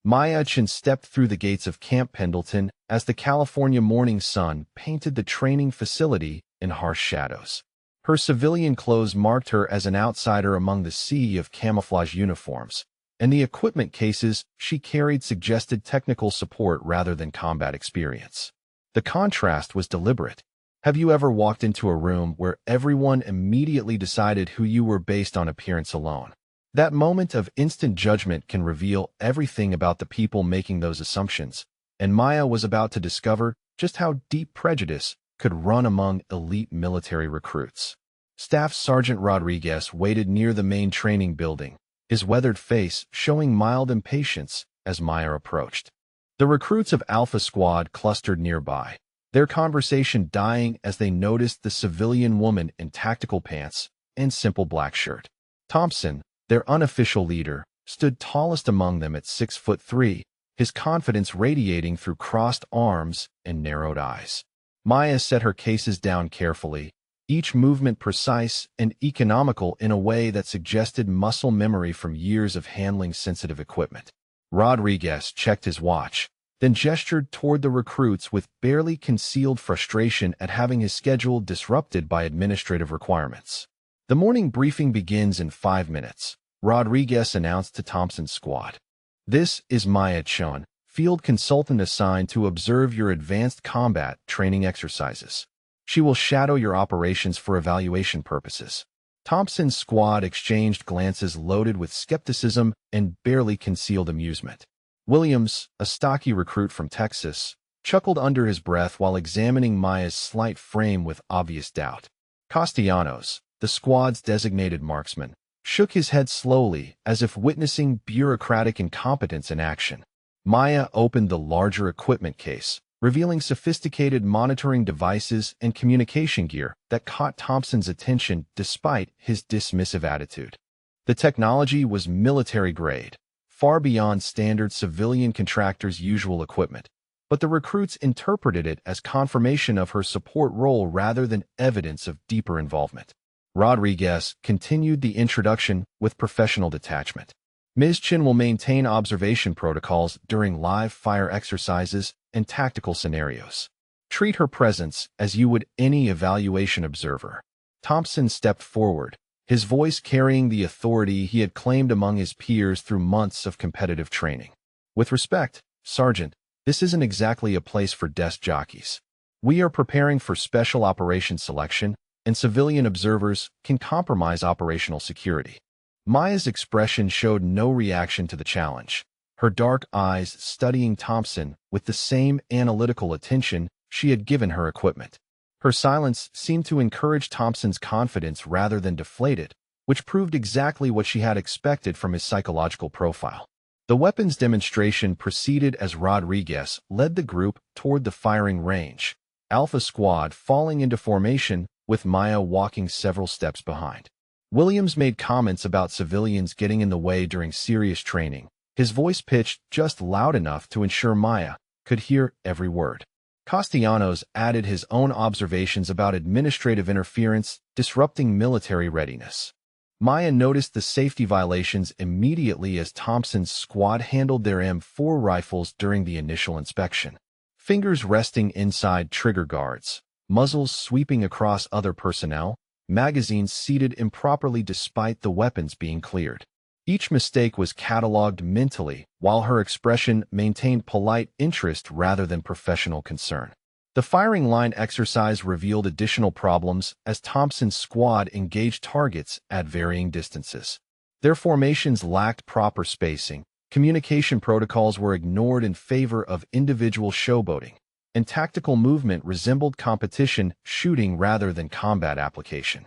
Maya Chen stepped through the gates of Camp Pendleton as the California morning sun painted the training facility in harsh shadows. Her civilian clothes marked her as an outsider among the sea of camouflage uniforms, and the equipment cases she carried suggested technical support rather than combat experience. The contrast was deliberate. Have you ever walked into a room where everyone immediately decided who you were based on appearance alone? That moment of instant judgment can reveal everything about the people making those assumptions, and Maya was about to discover just how deep prejudice could run among elite military recruits. Staff Sergeant Rodriguez waited near the main training building, his weathered face showing mild impatience as Maya approached. The recruits of Alpha Squad clustered nearby, their conversation dying as they noticed the civilian woman in tactical pants and simple black shirt. Thompson, their unofficial leader, stood tallest among them at 6'3", his confidence radiating through crossed arms and narrowed eyes. Maya set her cases down carefully, each movement precise and economical in a way that suggested muscle memory from years of handling sensitive equipment. Rodriguez checked his watch, then gestured toward the recruits with barely concealed frustration at having his schedule disrupted by administrative requirements. The morning briefing begins in 5 minutes, Rodriguez announced to Thompson's squad. This is Maya Chen, field consultant assigned to observe your advanced combat training exercises. She will shadow your operations for evaluation purposes. Thompson's squad exchanged glances loaded with skepticism and barely concealed amusement. Williams, a stocky recruit from Texas, chuckled under his breath while examining Maya's slight frame with obvious doubt. Castellanos, the squad's designated marksman, shook his head slowly as if witnessing bureaucratic incompetence in action. Maya opened the larger equipment case, revealing sophisticated monitoring devices and communication gear that caught Thompson's attention despite his dismissive attitude. The technology was military-grade, far beyond standard civilian contractors' usual equipment, but the recruits interpreted it as confirmation of her support role rather than evidence of deeper involvement. Rodriguez continued the introduction with professional detachment. Ms. Chin will maintain observation protocols during live fire exercises and tactical scenarios. Treat her presence as you would any evaluation observer. Thompson stepped forward, his voice carrying the authority he had claimed among his peers through months of competitive training. With respect, Sergeant, this isn't exactly a place for desk jockeys. We are preparing for special operations selection, and civilian observers can compromise operational security. Maya's expression showed no reaction to the challenge, her dark eyes studying Thompson with the same analytical attention she had given her equipment. Her silence seemed to encourage Thompson's confidence rather than deflate it, which proved exactly what she had expected from his psychological profile. The weapons demonstration proceeded as Rodriguez led the group toward the firing range, Alpha Squad falling into formation with Maya walking several steps behind. Williams made comments about civilians getting in the way during serious training, his voice pitched just loud enough to ensure Maya could hear every word. Castellanos added his own observations about administrative interference disrupting military readiness. Maya noticed the safety violations immediately as Thompson's squad handled their M4 rifles during the initial inspection. Fingers resting inside trigger guards, muzzles sweeping across other personnel, magazines seated improperly despite the weapons being cleared. Each mistake was cataloged mentally, while her expression maintained polite interest rather than professional concern. The firing line exercise revealed additional problems as Thompson's squad engaged targets at varying distances. Their formations lacked proper spacing, communication protocols were ignored in favor of individual showboating, and tactical movement resembled competition shooting rather than combat application.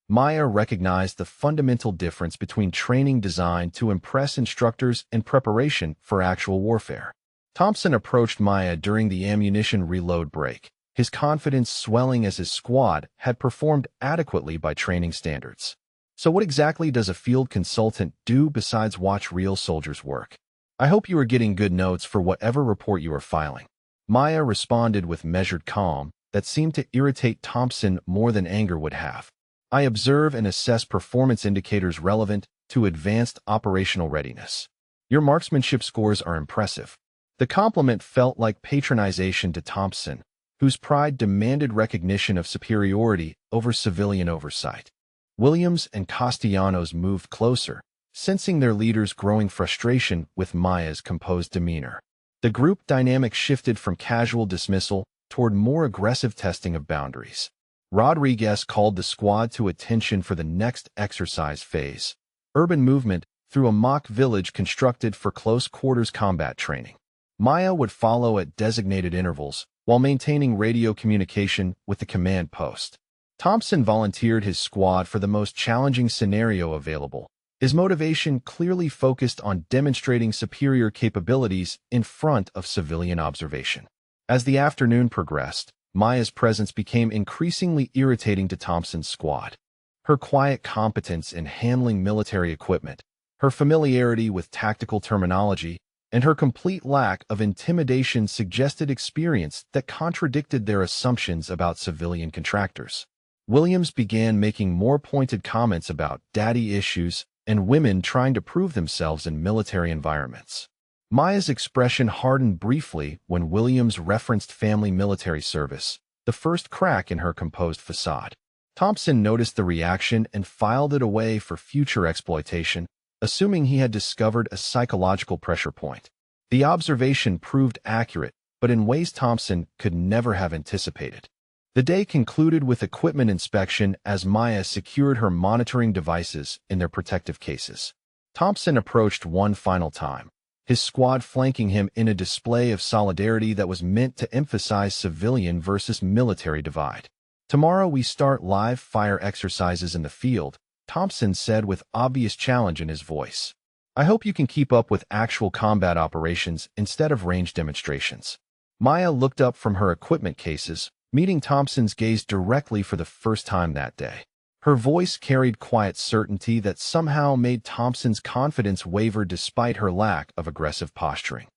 Maya recognized the fundamental difference between training designed to impress instructors and preparation for actual warfare. Thompson approached Maya during the ammunition reload break, his confidence swelling as his squad had performed adequately by training standards. So what exactly does a field consultant do besides watch real soldiers work? I hope you are getting good notes for whatever report you are filing. Maya responded with measured calm that seemed to irritate Thompson more than anger would have. I observe and assess performance indicators relevant to advanced operational readiness. Your marksmanship scores are impressive. The compliment felt like patronization to Thompson, whose pride demanded recognition of superiority over civilian oversight. Williams and Castellanos moved closer, sensing their leader's growing frustration with Maya's composed demeanor. The group dynamic shifted from casual dismissal toward more aggressive testing of boundaries. Rodriguez called the squad to attention for the next exercise phase, urban movement through a mock village constructed for close-quarters combat training. Maya would follow at designated intervals while maintaining radio communication with the command post. Thompson volunteered his squad for the most challenging scenario available, his motivation clearly focused on demonstrating superior capabilities in front of civilian observation. As the afternoon progressed, Maya's presence became increasingly irritating to Thompson's squad. Her quiet competence in handling military equipment, her familiarity with tactical terminology, and her complete lack of intimidation suggested experience that contradicted their assumptions about civilian contractors. Williams began making more pointed comments about daddy issues and women trying to prove themselves in military environments. Maya's expression hardened briefly when Williams referenced family military service, the first crack in her composed facade. Thompson noticed the reaction and filed it away for future exploitation, assuming he had discovered a psychological pressure point. The observation proved accurate, but in ways Thompson could never have anticipated. The day concluded with equipment inspection as Maya secured her monitoring devices in their protective cases. Thompson approached one final time, his squad flanking him in a display of solidarity that was meant to emphasize civilian versus military divide. "Tomorrow we start live fire exercises in the field," Thompson said with obvious challenge in his voice. "I hope you can keep up with actual combat operations instead of range demonstrations." Maya looked up from her equipment cases, meeting Thompson's gaze directly for the first time that day. Her voice carried quiet certainty that somehow made Thompson's confidence waver despite her lack of aggressive posturing.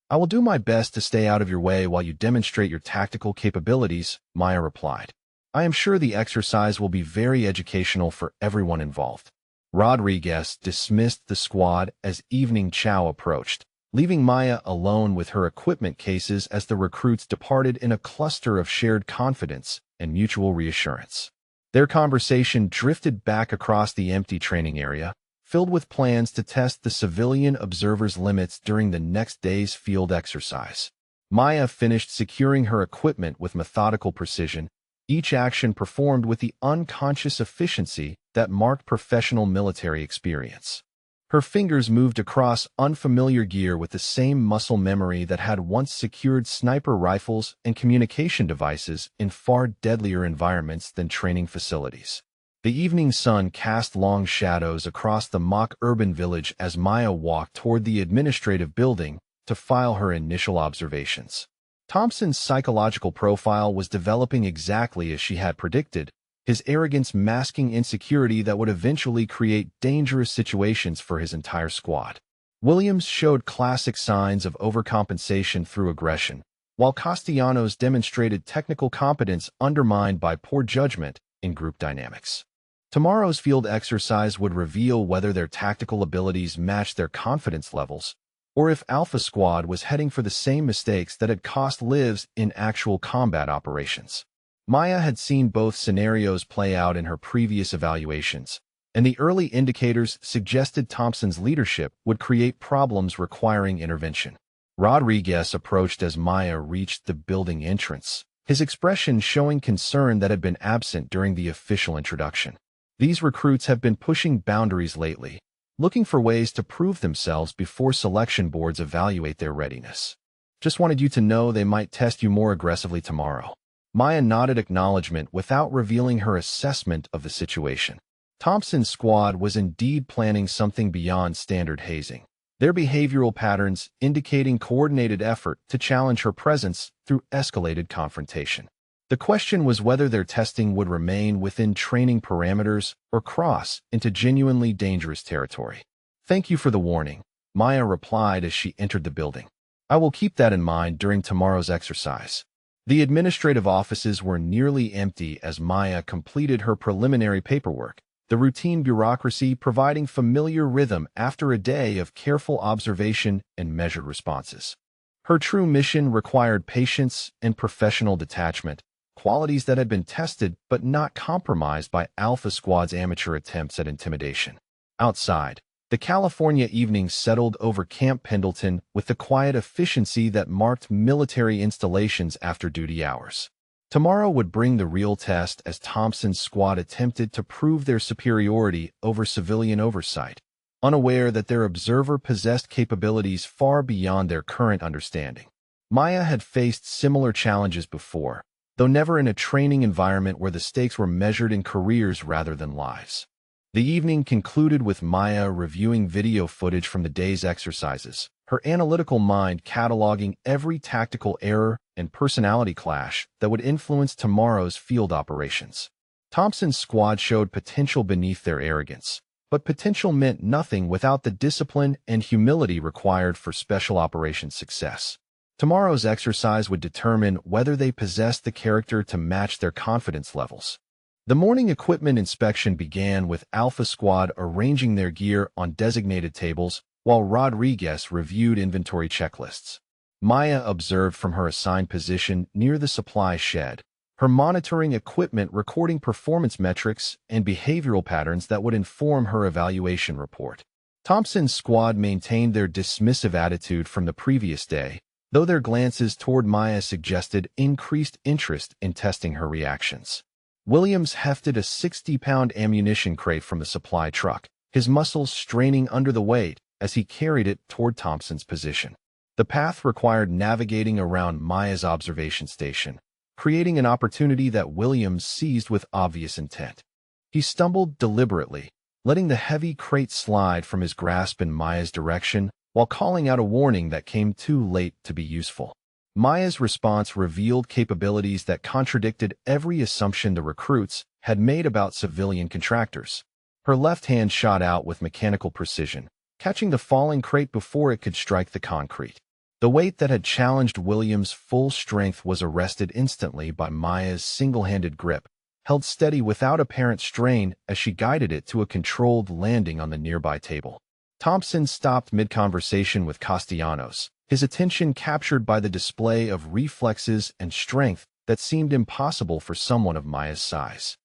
"I will do my best to stay out of your way while you demonstrate your tactical capabilities," Maya replied. "I am sure the exercise will be very educational for everyone involved." Rodriguez dismissed the squad as evening chow approached, leaving Maya alone with her equipment cases as the recruits departed in a cluster of shared confidence and mutual reassurance. Their conversation drifted back across the empty training area, filled with plans to test the civilian observers' limits during the next day's field exercise. Maya finished securing her equipment with methodical precision, each action performed with the unconscious efficiency that marked professional military experience. Her fingers moved across unfamiliar gear with the same muscle memory that had once secured sniper rifles and communication devices in far deadlier environments than training facilities. The evening sun cast long shadows across the mock urban village as Maya walked toward the administrative building to file her initial observations. Thompson's psychological profile was developing exactly as she had predicted, his arrogance masking insecurity that would eventually create dangerous situations for his entire squad. Williams showed classic signs of overcompensation through aggression, while Castellanos demonstrated technical competence undermined by poor judgment in group dynamics. Tomorrow's field exercise would reveal whether their tactical abilities matched their confidence levels, or if Alpha Squad was heading for the same mistakes that had cost lives in actual combat operations. Maya had seen both scenarios play out in her previous evaluations, and the early indicators suggested Thompson's leadership would create problems requiring intervention. Rodriguez approached as Maya reached the building entrance, his expression showing concern that had been absent during the official introduction. "These recruits have been pushing boundaries lately, looking for ways to prove themselves before selection boards evaluate their readiness. Just wanted you to know they might test you more aggressively tomorrow." Maya nodded acknowledgement without revealing her assessment of the situation. Thompson's squad was indeed planning something beyond standard hazing, their behavioral patterns indicating coordinated effort to challenge her presence through escalated confrontation. The question was whether their testing would remain within training parameters or cross into genuinely dangerous territory. "Thank you for the warning," Maya replied as she entered the building. "I will keep that in mind during tomorrow's exercise." The administrative offices were nearly empty as Maya completed her preliminary paperwork, the routine bureaucracy providing familiar rhythm after a day of careful observation and measured responses. Her true mission required patience and professional detachment, qualities that had been tested but not compromised by Alpha Squad's amateur attempts at intimidation. Outside, the California evenings settled over Camp Pendleton with the quiet efficiency that marked military installations after duty hours. Tomorrow would bring the real test as Thompson's squad attempted to prove their superiority over civilian oversight, unaware that their observer possessed capabilities far beyond their current understanding. Maya had faced similar challenges before, though never in a training environment where the stakes were measured in careers rather than lives. The evening concluded with Maya reviewing video footage from the day's exercises, her analytical mind cataloging every tactical error and personality clash that would influence tomorrow's field operations. Thompson's squad showed potential beneath their arrogance, but potential meant nothing without the discipline and humility required for special operations success. Tomorrow's exercise would determine whether they possessed the character to match their confidence levels. The morning equipment inspection began with Alpha Squad arranging their gear on designated tables while Rodriguez reviewed inventory checklists. Maya observed from her assigned position near the supply shed, her monitoring equipment recording performance metrics and behavioral patterns that would inform her evaluation report. Thompson's squad maintained their dismissive attitude from the previous day, though their glances toward Maya suggested increased interest in testing her reactions. Williams hefted a 60-pound ammunition crate from the supply truck, his muscles straining under the weight as he carried it toward Thompson's position. The path required navigating around Maya's observation station, creating an opportunity that Williams seized with obvious intent. He stumbled deliberately, letting the heavy crate slide from his grasp in Maya's direction while calling out a warning that came too late to be useful. Maya's response revealed capabilities that contradicted every assumption the recruits had made about civilian contractors. Her left hand shot out with mechanical precision, catching the falling crate before it could strike the concrete. The weight that had challenged Williams' full strength was arrested instantly by Maya's single-handed grip, held steady without apparent strain as she guided it to a controlled landing on the nearby table. Thompson stopped mid-conversation with Castellanos, his attention captured by the display of reflexes and strength that seemed impossible for someone of Maya's size.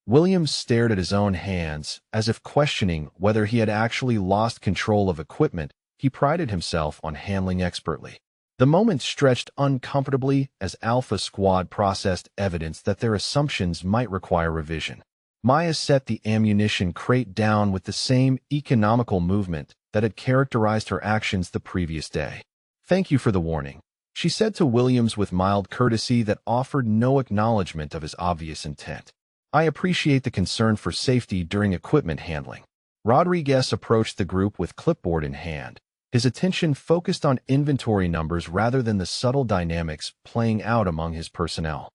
Williams stared at his own hands, as if questioning whether he had actually lost control of equipment he prided himself on handling expertly. The moment stretched uncomfortably as Alpha Squad processed evidence that their assumptions might require revision. Maya set the ammunition crate down with the same economical movement that had characterized her actions the previous day. "Thank you for the warning," she said to Williams with mild courtesy that offered no acknowledgement of his obvious intent. "I appreciate the concern for safety during equipment handling." Rodriguez approached the group with clipboard in hand, his attention focused on inventory numbers rather than the subtle dynamics playing out among his personnel.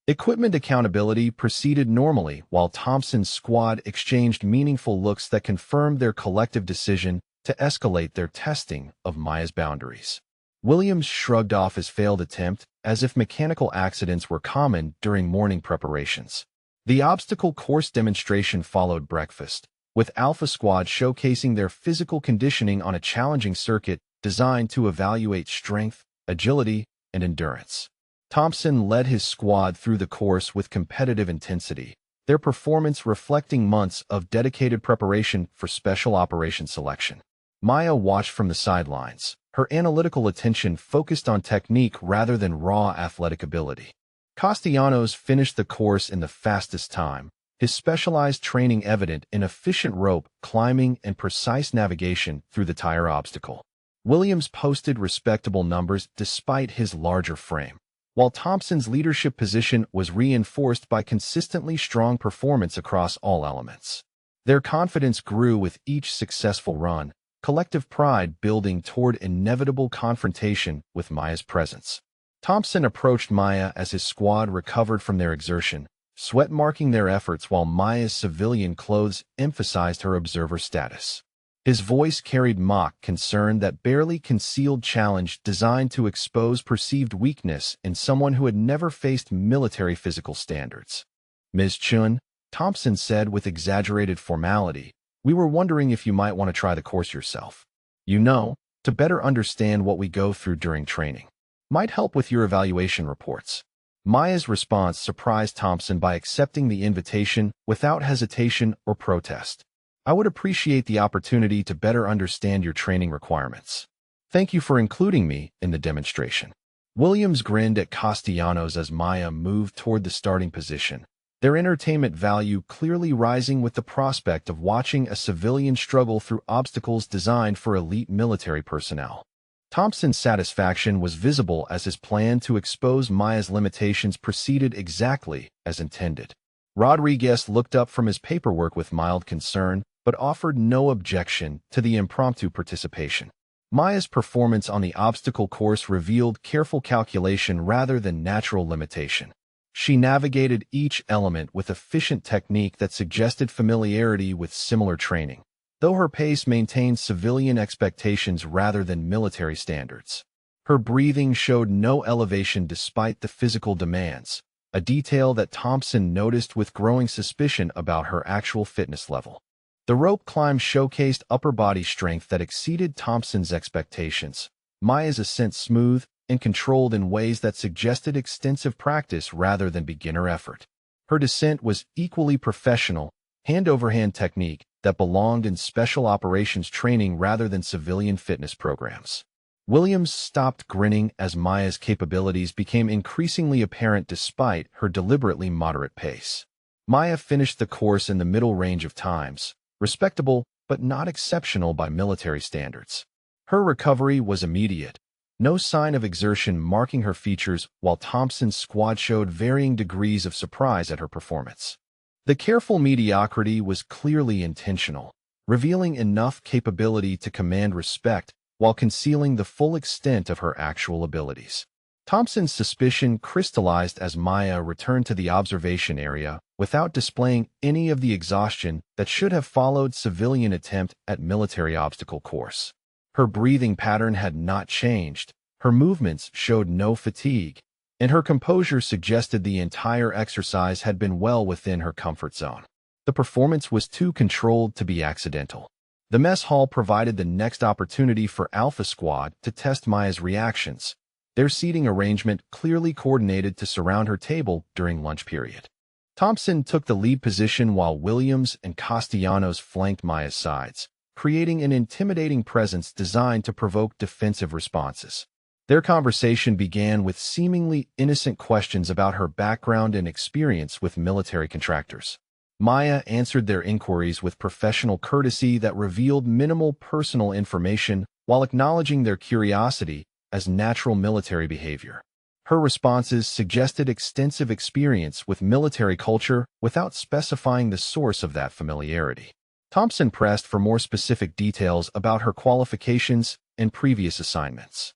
Equipment accountability proceeded normally while Thompson's squad exchanged meaningful looks that confirmed their collective decision to escalate their testing of Maya's boundaries. Williams shrugged off his failed attempt as if mechanical accidents were common during morning preparations. The obstacle course demonstration followed breakfast, with Alpha Squad showcasing their physical conditioning on a challenging circuit designed to evaluate strength, agility, and endurance. Thompson led his squad through the course with competitive intensity, their performance reflecting months of dedicated preparation for special operations selection. Maya watched from the sidelines, her analytical attention focused on technique rather than raw athletic ability. Castellanos finished the course in the fastest time, his specialized training evident in efficient rope climbing and precise navigation through the tire obstacle. Williams posted respectable numbers despite his larger frame, while Thompson's leadership position was reinforced by consistently strong performance across all elements. Their confidence grew with each successful run, collective pride building toward inevitable confrontation with Maya's presence. Thompson approached Maya as his squad recovered from their exertion, sweat marking their efforts while Maya's civilian clothes emphasized her observer status. His voice carried mock concern that barely concealed challenge designed to expose perceived weakness in someone who had never faced military physical standards. "Ms. Chun," Thompson said with exaggerated formality, "We were wondering if you might want to try the course yourself. You know, to better understand what we go through during training. Might help with your evaluation reports." Maya's response surprised Thompson by accepting the invitation without hesitation or protest. "I would appreciate the opportunity to better understand your training requirements. Thank you for including me in the demonstration." Williams grinned at Castellanos as Maya moved toward the starting position, their entertainment value clearly rising with the prospect of watching a civilian struggle through obstacles designed for elite military personnel. Thompson's satisfaction was visible as his plan to expose Maya's limitations proceeded exactly as intended. Rodriguez looked up from his paperwork with mild concern, but offered no objection to the impromptu participation. Maya's performance on the obstacle course revealed careful calculation rather than natural limitation. She navigated each element with efficient technique that suggested familiarity with similar training, though her pace maintained civilian expectations rather than military standards. Her breathing showed no elevation despite the physical demands, a detail that Thompson noticed with growing suspicion about her actual fitness level. The rope climb showcased upper body strength that exceeded Thompson's expectations, Maya's ascent smooth and controlled in ways that suggested extensive practice rather than beginner effort. Her descent was equally professional, hand-over-hand technique that belonged in special operations training rather than civilian fitness programs. Williams stopped grinning as Maya's capabilities became increasingly apparent despite her deliberately moderate pace. Maya finished the course in the middle range of times, respectable but not exceptional by military standards. Her recovery was immediate, no sign of exertion marking her features, while Thompson's squad showed varying degrees of surprise at her performance. The careful mediocrity was clearly intentional, revealing enough capability to command respect while concealing the full extent of her actual abilities. Thompson's suspicion crystallized as Maya returned to the observation area without displaying any of the exhaustion that should have followed civilian attempt at military obstacle course. Her breathing pattern had not changed, her movements showed no fatigue, and her composure suggested the entire exercise had been well within her comfort zone. The performance was too controlled to be accidental. The mess hall provided the next opportunity for Alpha Squad to test Maya's reactions, their seating arrangement clearly coordinated to surround her table during lunch period. Thompson took the lead position while Williams and Castellanos flanked Maya's sides, creating an intimidating presence designed to provoke defensive responses. Their conversation began with seemingly innocent questions about her background and experience with military contractors. Maya answered their inquiries with professional courtesy that revealed minimal personal information while acknowledging their curiosity as natural military behavior. Her responses suggested extensive experience with military culture without specifying the source of that familiarity. Thompson pressed for more specific details about her qualifications and previous assignments.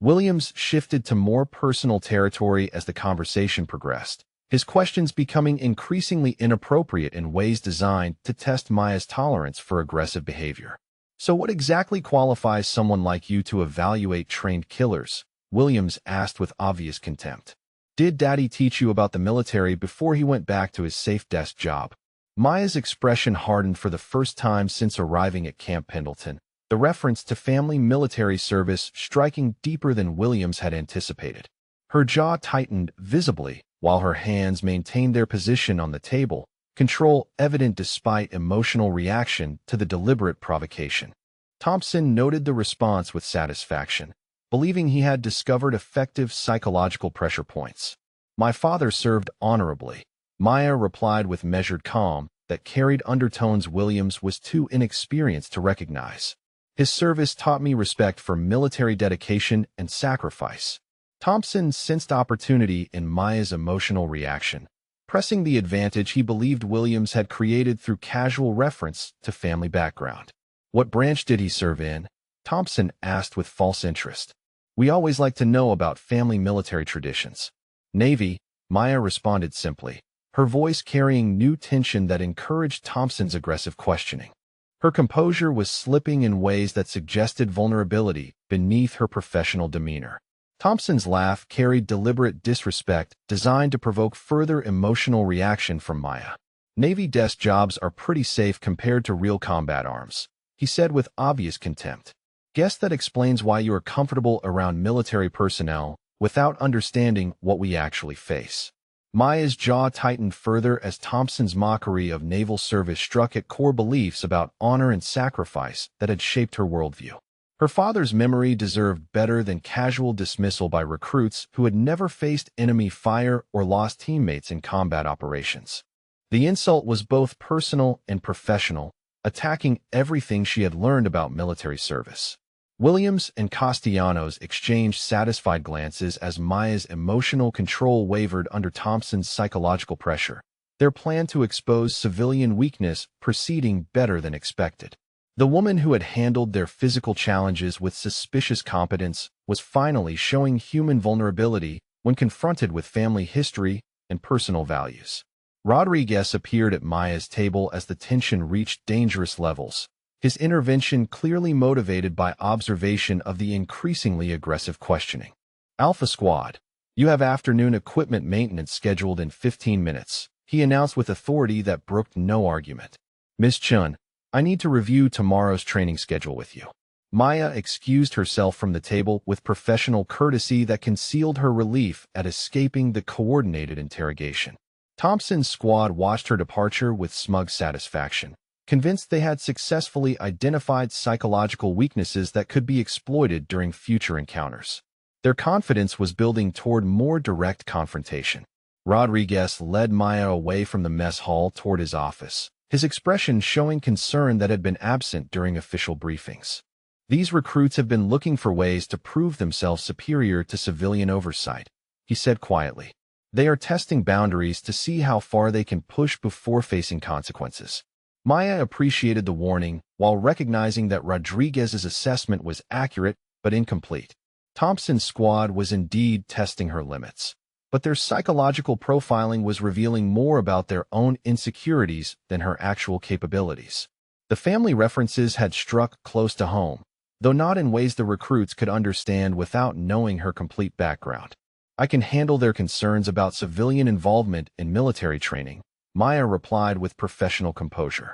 Williams shifted to more personal territory as the conversation progressed, his questions becoming increasingly inappropriate in ways designed to test Maya's tolerance for aggressive behavior. "So what exactly qualifies someone like you to evaluate trained killers?" Williams asked with obvious contempt. "Did Daddy teach you about the military before he went back to his safe desk job?" Maya's expression hardened for the first time since arriving at Camp Pendleton, the reference to family military service striking deeper than Williams had anticipated. Her jaw tightened visibly, while her hands maintained their position on the table, control evident despite emotional reaction to the deliberate provocation. Thompson noted the response with satisfaction, believing he had discovered effective psychological pressure points. "My father served honorably," Maya replied with measured calm that carried undertones Williams was too inexperienced to recognize. "His service taught me respect for military dedication and sacrifice." Thompson sensed opportunity in Maya's emotional reaction, pressing the advantage he believed Williams had created through casual reference to family background. "What branch did he serve in?" Thompson asked with false interest. "We always like to know about family military traditions." "Navy," Maya responded simply, her voice carrying new tension that encouraged Thompson's aggressive questioning. Her composure was slipping in ways that suggested vulnerability beneath her professional demeanor. Thompson's laugh carried deliberate disrespect designed to provoke further emotional reaction from Maya. Navy desk jobs are pretty safe compared to real combat arms, he said with obvious contempt. Guess that explains why you are comfortable around military personnel without understanding what we actually face. Maya's jaw tightened further as Thompson's mockery of naval service struck at core beliefs about honor and sacrifice that had shaped her worldview. Her father's memory deserved better than casual dismissal by recruits who had never faced enemy fire or lost teammates in combat operations. The insult was both personal and professional, attacking everything she had learned about military service. Williams and Castellanos exchanged satisfied glances as Maya's emotional control wavered under Thompson's psychological pressure, their plan to expose civilian weakness proceeding better than expected. The woman who had handled their physical challenges with suspicious competence was finally showing human vulnerability when confronted with family history and personal values. Rodriguez appeared at Maya's table as the tension reached dangerous levels, his intervention clearly motivated by observation of the increasingly aggressive questioning. Alpha Squad, you have afternoon equipment maintenance scheduled in 15 minutes, he announced with authority that brooked no argument. Miss Chun, I need to review tomorrow's training schedule with you. Maya excused herself from the table with professional courtesy that concealed her relief at escaping the coordinated interrogation. Thompson's squad watched her departure with smug satisfaction, convinced they had successfully identified psychological weaknesses that could be exploited during future encounters. Their confidence was building toward more direct confrontation. Rodriguez led Maya away from the mess hall toward his office, his expression showing concern that had been absent during official briefings. These recruits have been looking for ways to prove themselves superior to civilian oversight, he said quietly. They are testing boundaries to see how far they can push before facing consequences. Maya appreciated the warning while recognizing that Rodriguez's assessment was accurate but incomplete. Thompson's squad was indeed testing her limits, but their psychological profiling was revealing more about their own insecurities than her actual capabilities. The family references had struck close to home, though not in ways the recruits could understand without knowing her complete background. I can handle their concerns about civilian involvement in military training, Maya replied with professional composure.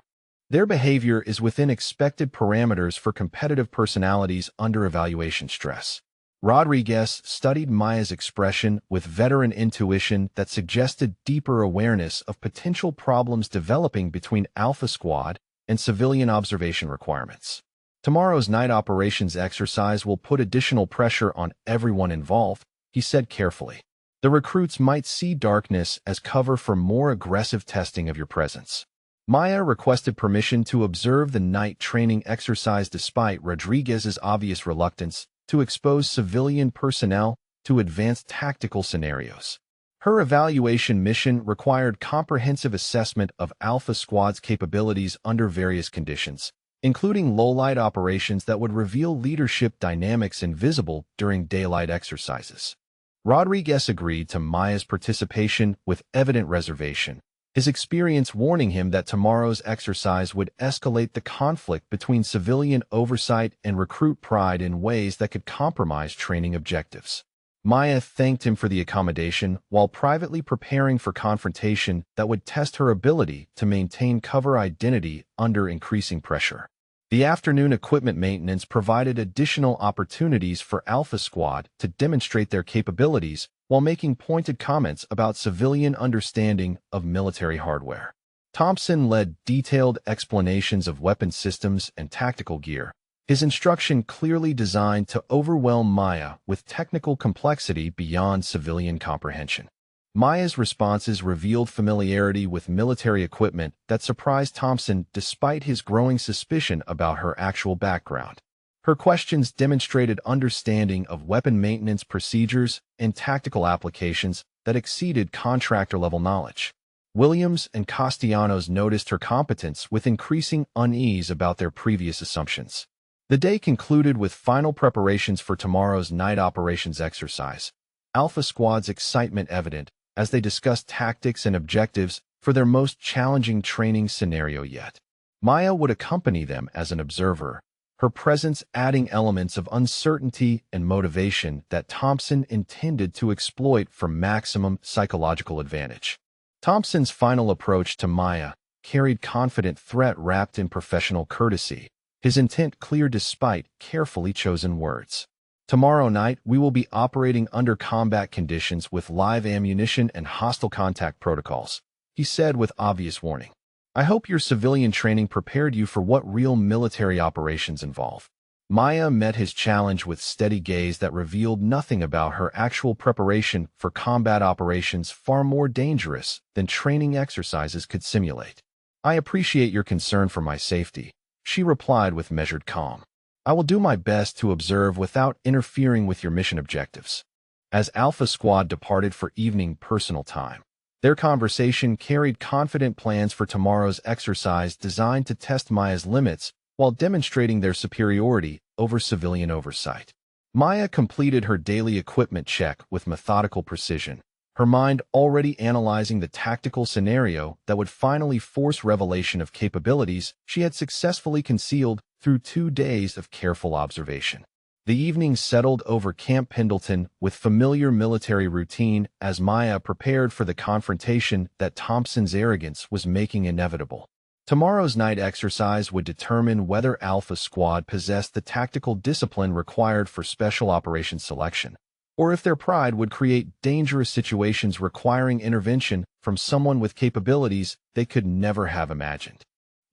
Their behavior is within expected parameters for competitive personalities under evaluation stress. Rodriguez studied Maya's expression with veteran intuition that suggested deeper awareness of potential problems developing between Alpha Squad and civilian observation requirements. Tomorrow's night operations exercise will put additional pressure on everyone involved, he said carefully. The recruits might see darkness as cover for more aggressive testing of your presence. Maya requested permission to observe the night training exercise despite Rodriguez's obvious reluctance to expose civilian personnel to advanced tactical scenarios. Her evaluation mission required comprehensive assessment of Alpha Squad's capabilities under various conditions, including low-light operations that would reveal leadership dynamics invisible during daylight exercises. Rodriguez agreed to Maya's participation with evident reservation, his experience warning him that tomorrow's exercise would escalate the conflict between civilian oversight and recruit pride in ways that could compromise training objectives. Maya thanked him for the accommodation while privately preparing for confrontation that would test her ability to maintain cover identity under increasing pressure. The afternoon equipment maintenance provided additional opportunities for Alpha Squad to demonstrate their capabilities while making pointed comments about civilian understanding of military hardware. Thompson led detailed explanations of weapon systems and tactical gear, his instruction clearly designed to overwhelm Maya with technical complexity beyond civilian comprehension. Maya's responses revealed familiarity with military equipment that surprised Thompson despite his growing suspicion about her actual background. Her questions demonstrated understanding of weapon maintenance procedures and tactical applications that exceeded contractor-level knowledge. Williams and Castellanos noticed her competence with increasing unease about their previous assumptions. The day concluded with final preparations for tomorrow's night operations exercise, Alpha Squad's excitement evident as they discussed tactics and objectives for their most challenging training scenario yet. Maya would accompany them as an observer, her presence adding elements of uncertainty and motivation that Thompson intended to exploit for maximum psychological advantage. Thompson's final approach to Maya carried confident threat wrapped in professional courtesy, his intent clear despite carefully chosen words. Tomorrow night, we will be operating under combat conditions with live ammunition and hostile contact protocols, he said with obvious warning. I hope your civilian training prepared you for what real military operations involve. Maya met his challenge with steady gaze that revealed nothing about her actual preparation for combat operations far more dangerous than training exercises could simulate. I appreciate your concern for my safety, she replied with measured calm. I will do my best to observe without interfering with your mission objectives. As Alpha Squad departed for evening personal time, their conversation carried confident plans for tomorrow's exercise designed to test Maya's limits while demonstrating their superiority over civilian oversight. Maya completed her daily equipment check with methodical precision, her mind already analyzing the tactical scenario that would finally force revelation of capabilities she had successfully concealed through 2 days of careful observation. The evening settled over Camp Pendleton with familiar military routine as Maya prepared for the confrontation that Thompson's arrogance was making inevitable. Tomorrow's night exercise would determine whether Alpha Squad possessed the tactical discipline required for special operations selection, or if their pride would create dangerous situations requiring intervention from someone with capabilities they could never have imagined.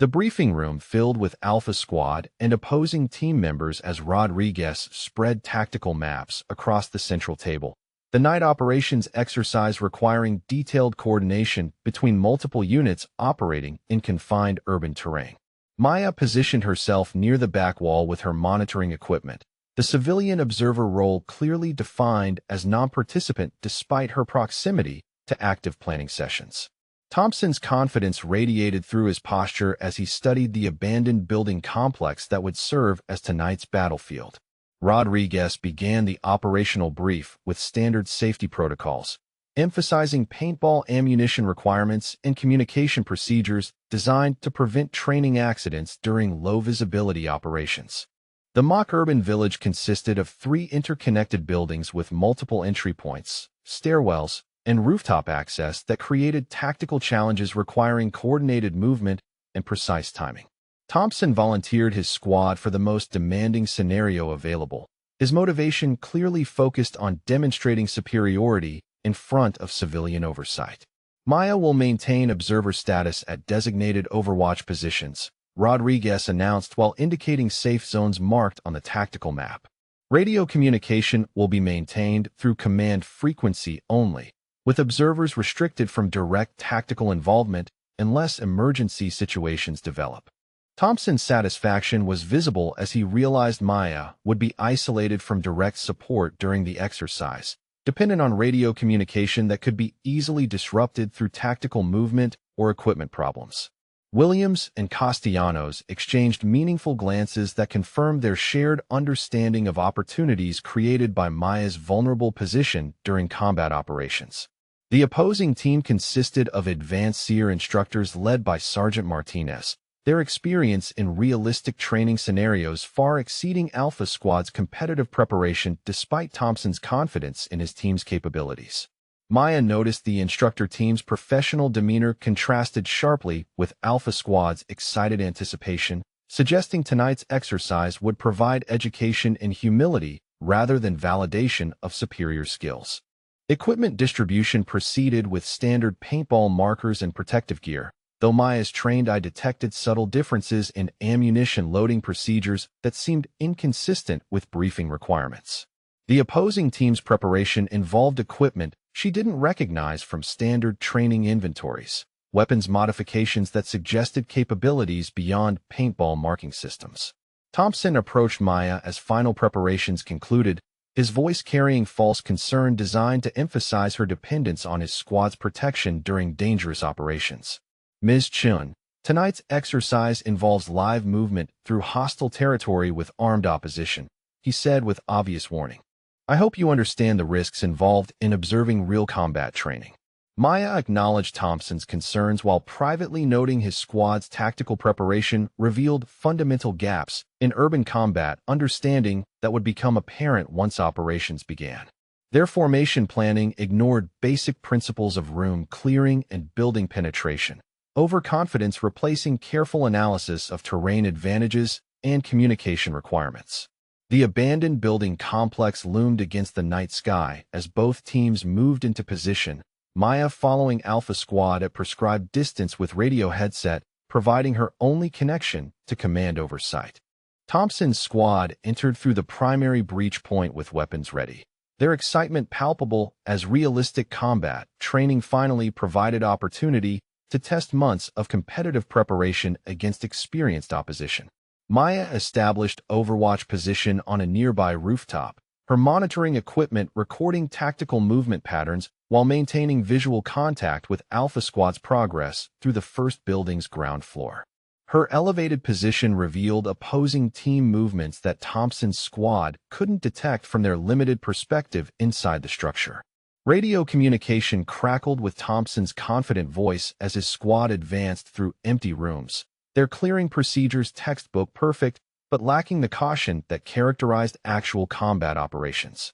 The briefing room filled with Alpha Squad and opposing team members as Rodriguez spread tactical maps across the central table. The night operations exercise requiring detailed coordination between multiple units operating in confined urban terrain. Maya positioned herself near the back wall with her monitoring equipment, the civilian observer role clearly defined as non-participant despite her proximity to active planning sessions. Thompson's confidence radiated through his posture as he studied the abandoned building complex that would serve as tonight's battlefield. Rodriguez began the operational brief with standard safety protocols, emphasizing paintball ammunition requirements and communication procedures designed to prevent training accidents during low-visibility operations. The mock urban village consisted of 3 interconnected buildings with multiple entry points, stairwells, and rooftop access that created tactical challenges requiring coordinated movement and precise timing. Thompson volunteered his squad for the most demanding scenario available, his motivation clearly focused on demonstrating superiority in front of civilian oversight. Maya will maintain observer status at designated overwatch positions, Rodriguez announced while indicating safe zones marked on the tactical map. Radio communication will be maintained through command frequency only, with observers restricted from direct tactical involvement unless emergency situations develop. Thompson's satisfaction was visible as he realized Maya would be isolated from direct support during the exercise, dependent on radio communication that could be easily disrupted through tactical movement or equipment problems. Williams and Castellanos exchanged meaningful glances that confirmed their shared understanding of opportunities created by Maya's vulnerable position during combat operations. The opposing team consisted of advanced SEER instructors led by Sergeant Martinez, their experience in realistic training scenarios far exceeding Alpha Squad's competitive preparation despite Thompson's confidence in his team's capabilities. Maya noticed the instructor team's professional demeanor contrasted sharply with Alpha Squad's excited anticipation, suggesting tonight's exercise would provide education in humility rather than validation of superior skills. Equipment distribution proceeded with standard paintball markers and protective gear, though Maya's trained eye detected subtle differences in ammunition loading procedures that seemed inconsistent with briefing requirements. The opposing team's preparation involved equipment she didn't recognize from standard training inventories, weapons modifications that suggested capabilities beyond paintball marking systems. Thompson approached Maya as final preparations concluded, his voice carrying false concern designed to emphasize her dependence on his squad's protection during dangerous operations. Ms. Chun, tonight's exercise involves live movement through hostile territory with armed opposition, he said with obvious warning. I hope you understand the risks involved in observing real combat training. Maya acknowledged Thompson's concerns while privately noting his squad's tactical preparation revealed fundamental gaps in urban combat understanding that would become apparent once operations began. Their formation planning ignored basic principles of room clearing and building penetration, overconfidence replacing careful analysis of terrain advantages and communication requirements. The abandoned building complex loomed against the night sky as both teams moved into position, Maya following Alpha Squad at prescribed distance with radio headset, providing her only connection to command oversight. Thompson's squad entered through the primary breach point with weapons ready. Their excitement palpable as realistic combat training finally provided opportunity to test months of competitive preparation against experienced opposition. Maya established Overwatch position on a nearby rooftop, her monitoring equipment recording tactical movement patterns while maintaining visual contact with Alpha Squad's progress through the first building's ground floor. Her elevated position revealed opposing team movements that Thompson's squad couldn't detect from their limited perspective inside the structure. Radio communication crackled with Thompson's confident voice as his squad advanced through empty rooms, their clearing procedures textbook perfect, but lacking the caution that characterized actual combat operations.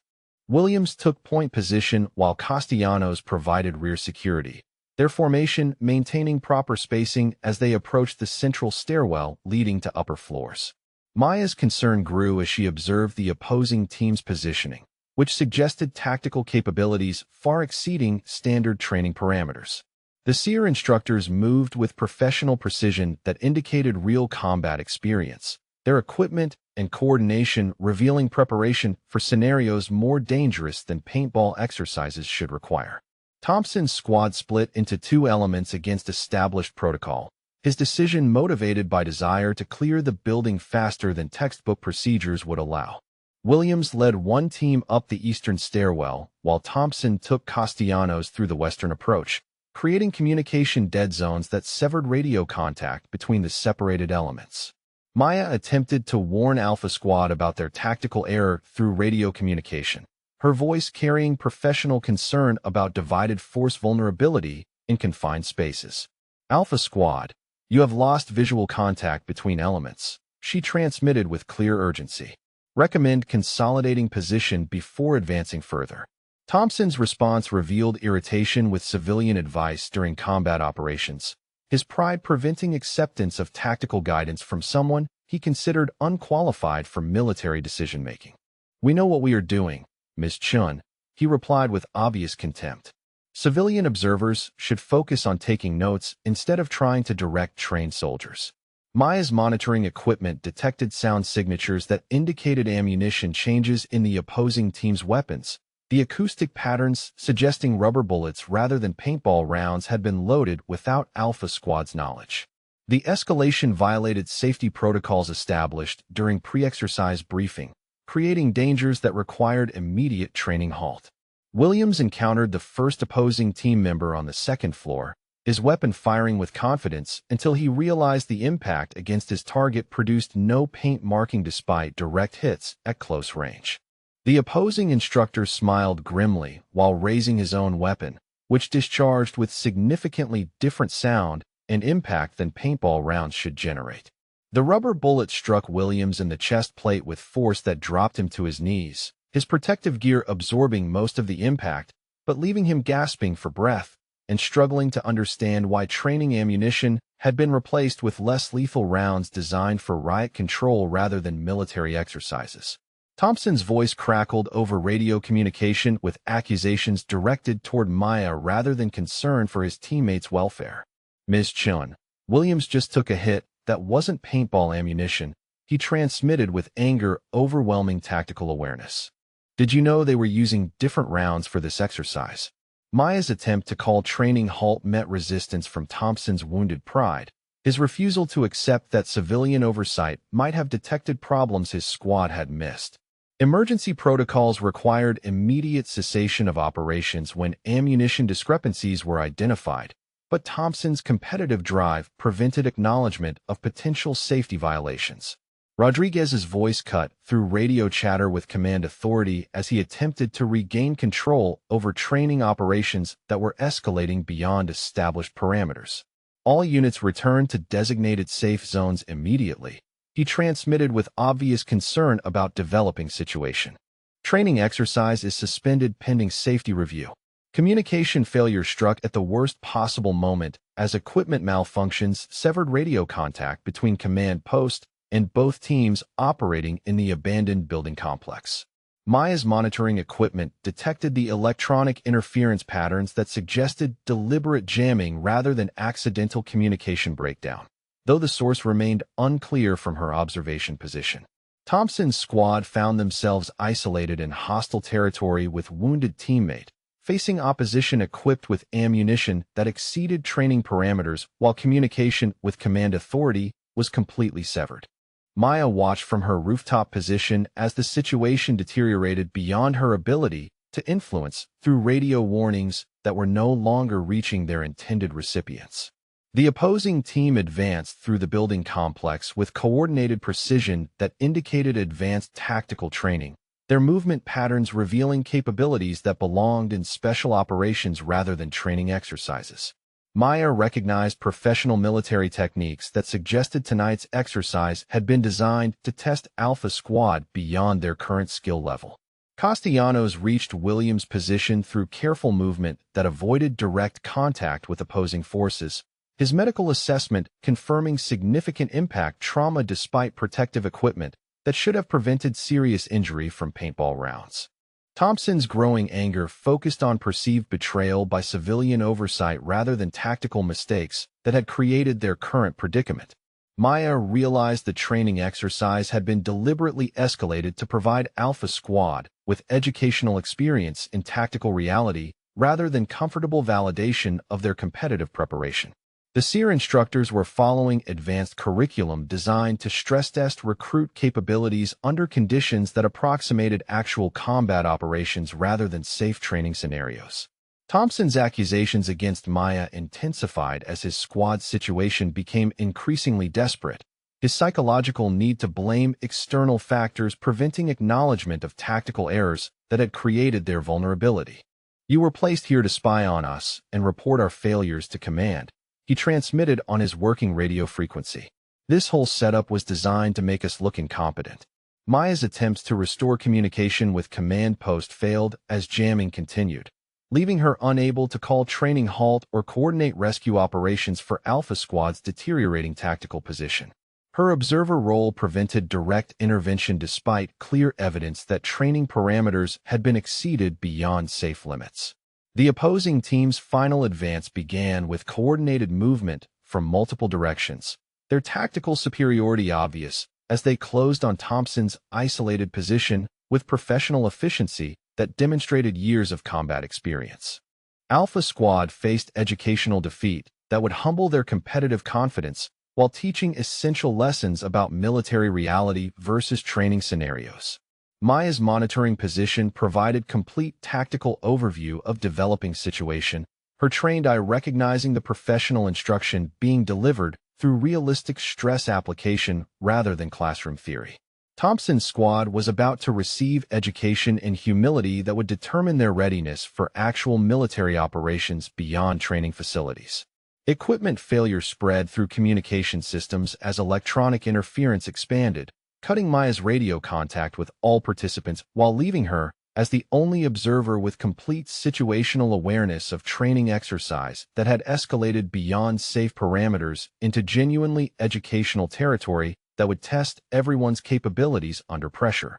Williams took point position while Castellanos provided rear security, their formation maintaining proper spacing as they approached the central stairwell leading to upper floors. Maya's concern grew as she observed the opposing team's positioning, which suggested tactical capabilities far exceeding standard training parameters. The SEER instructors moved with professional precision that indicated real combat experience, their equipment and coordination revealing preparation for scenarios more dangerous than paintball exercises should require. Thompson's squad split into two elements against established protocol, his decision motivated by desire to clear the building faster than textbook procedures would allow. Williams led one team up the eastern stairwell, while Thompson took Castellanos through the western approach, creating communication dead zones that severed radio contact between the separated elements. Maya attempted to warn Alpha Squad about their tactical error through radio communication, her voice carrying professional concern about divided force vulnerability in confined spaces. Alpha Squad, you have lost visual contact between elements, she transmitted with clear urgency. Recommend consolidating position before advancing further. Thompson's response revealed irritation with civilian advice during combat operations, his pride preventing acceptance of tactical guidance from someone he considered unqualified for military decision-making. We know what we are doing, Ms. Chun, he replied with obvious contempt. Civilian observers should focus on taking notes instead of trying to direct trained soldiers. Maya's monitoring equipment detected sound signatures that indicated ammunition changes in the opposing team's weapons, the acoustic patterns suggesting rubber bullets rather than paintball rounds had been loaded without Alpha Squad's knowledge. The escalation violated safety protocols established during pre-exercise briefing, creating dangers that required immediate training halt. Williams encountered the first opposing team member on the second floor, his weapon firing with confidence until he realized the impact against his target produced no paint marking despite direct hits at close range. The opposing instructor smiled grimly while raising his own weapon, which discharged with significantly different sound and impact than paintball rounds should generate. The rubber bullet struck Williams in the chest plate with force that dropped him to his knees, his protective gear absorbing most of the impact, but leaving him gasping for breath and struggling to understand why training ammunition had been replaced with less lethal rounds designed for riot control rather than military exercises. Thompson's voice crackled over radio communication with accusations directed toward Maya rather than concern for his teammates' welfare. Ms. Chun, Williams just took a hit that wasn't paintball ammunition, he transmitted with anger overwhelming tactical awareness. Did you know they were using different rounds for this exercise? Maya's attempt to call training halt met resistance from Thompson's wounded pride, his refusal to accept that civilian oversight might have detected problems his squad had missed. Emergency protocols required immediate cessation of operations when ammunition discrepancies were identified, but Thompson's competitive drive prevented acknowledgement of potential safety violations. Rodriguez's voice cut through radio chatter with command authority as he attempted to regain control over training operations that were escalating beyond established parameters. All units returned to designated safe zones immediately, he transmitted with obvious concern about developing situation. Training exercise is suspended pending safety review. Communication failure struck at the worst possible moment as equipment malfunctions severed radio contact between command post and both teams operating in the abandoned building complex. Maya's monitoring equipment detected the electronic interference patterns that suggested deliberate jamming rather than accidental communication breakdown, though the source remained unclear from her observation position. Thompson's squad found themselves isolated in hostile territory with wounded teammate, facing opposition equipped with ammunition that exceeded training parameters while communication with command authority was completely severed. Maya watched from her rooftop position as the situation deteriorated beyond her ability to influence through radio warnings that were no longer reaching their intended recipients. The opposing team advanced through the building complex with coordinated precision that indicated advanced tactical training, their movement patterns revealing capabilities that belonged in special operations rather than training exercises. Maya recognized professional military techniques that suggested tonight's exercise had been designed to test Alpha Squad beyond their current skill level. Castellanos reached Williams' position through careful movement that avoided direct contact with opposing forces, his medical assessment confirming significant impact trauma despite protective equipment that should have prevented serious injury from paintball rounds. Thompson's growing anger focused on perceived betrayal by civilian oversight rather than tactical mistakes that had created their current predicament. Maya realized the training exercise had been deliberately escalated to provide Alpha Squad with educational experience in tactical reality rather than comfortable validation of their competitive preparation. The SEER instructors were following advanced curriculum designed to stress-test recruit capabilities under conditions that approximated actual combat operations rather than safe training scenarios. Thompson's accusations against Maya intensified as his squad's situation became increasingly desperate, his psychological need to blame external factors preventing acknowledgement of tactical errors that had created their vulnerability. "You were placed here to spy on us and report our failures to command," he transmitted on his working radio frequency. "This whole setup was designed to make us look incompetent." Maya's attempts to restore communication with command post failed as jamming continued, leaving her unable to call training halt or coordinate rescue operations for Alpha Squad's deteriorating tactical position. Her observer role prevented direct intervention despite clear evidence that training parameters had been exceeded beyond safe limits. The opposing team's final advance began with coordinated movement from multiple directions, their tactical superiority obvious as they closed on Thompson's isolated position with professional efficiency that demonstrated years of combat experience. Alpha Squad faced educational defeat that would humble their competitive confidence while teaching essential lessons about military reality versus training scenarios. Maya's monitoring position provided complete tactical overview of developing situation, her trained eye recognizing the professional instruction being delivered through realistic stress application rather than classroom theory. Thompson's squad was about to receive education in humility that would determine their readiness for actual military operations beyond training facilities. Equipment failure spread through communication systems as electronic interference expanded, cutting Maya's radio contact with all participants while leaving her as the only observer with complete situational awareness of training exercise that had escalated beyond safe parameters into genuinely educational territory that would test everyone's capabilities under pressure.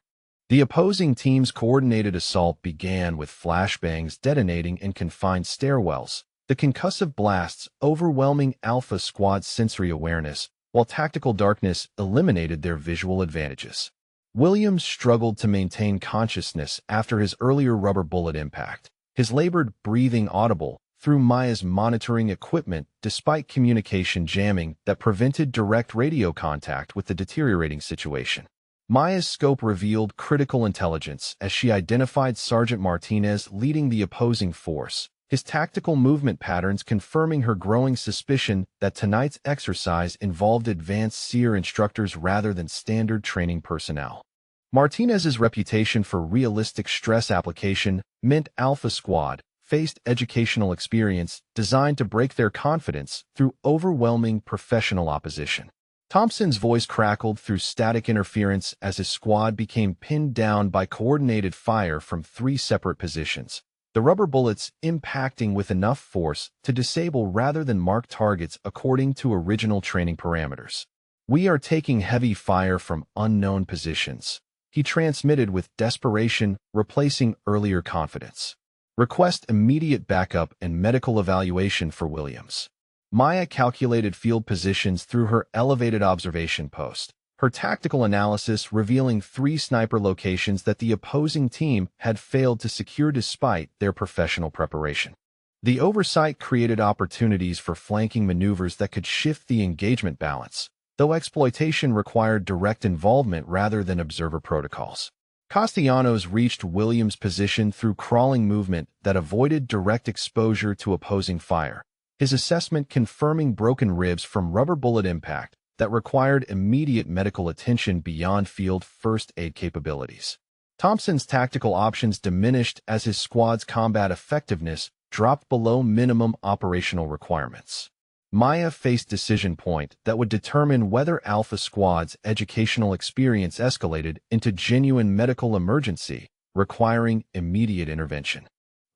The opposing team's coordinated assault began with flashbangs detonating in confined stairwells, the concussive blasts overwhelming Alpha Squad's sensory awareness, while tactical darkness eliminated their visual advantages. Williams struggled to maintain consciousness after his earlier rubber bullet impact, his labored breathing audible through Maya's monitoring equipment despite communication jamming that prevented direct radio contact with the deteriorating situation. Maya's scope revealed critical intelligence as she identified Sergeant Martinez leading the opposing force, his tactical movement patterns confirming her growing suspicion that tonight's exercise involved advanced SEER instructors rather than standard training personnel. Martinez's reputation for realistic stress application meant Alpha Squad faced educational experience designed to break their confidence through overwhelming professional opposition. Thompson's voice crackled through static interference as his squad became pinned down by coordinated fire from 3 separate positions, the rubber bullets impacting with enough force to disable rather than mark targets according to original training parameters. "We are taking heavy fire from unknown positions," he transmitted with desperation, replacing earlier confidence. "Request immediate backup and medical evaluation for Williams." Maya calculated field positions through her elevated observation post, her tactical analysis revealing 3 sniper locations that the opposing team had failed to secure despite their professional preparation. The oversight created opportunities for flanking maneuvers that could shift the engagement balance, though exploitation required direct involvement rather than observer protocols. Castellanos reached Williams' position through crawling movement that avoided direct exposure to opposing fire, his assessment confirming broken ribs from rubber bullet impact that required immediate medical attention beyond field first aid capabilities. Thompson's tactical options diminished as his squad's combat effectiveness dropped below minimum operational requirements. Maya faced decision point that would determine whether Alpha Squad's educational experience escalated into genuine medical emergency, requiring immediate intervention.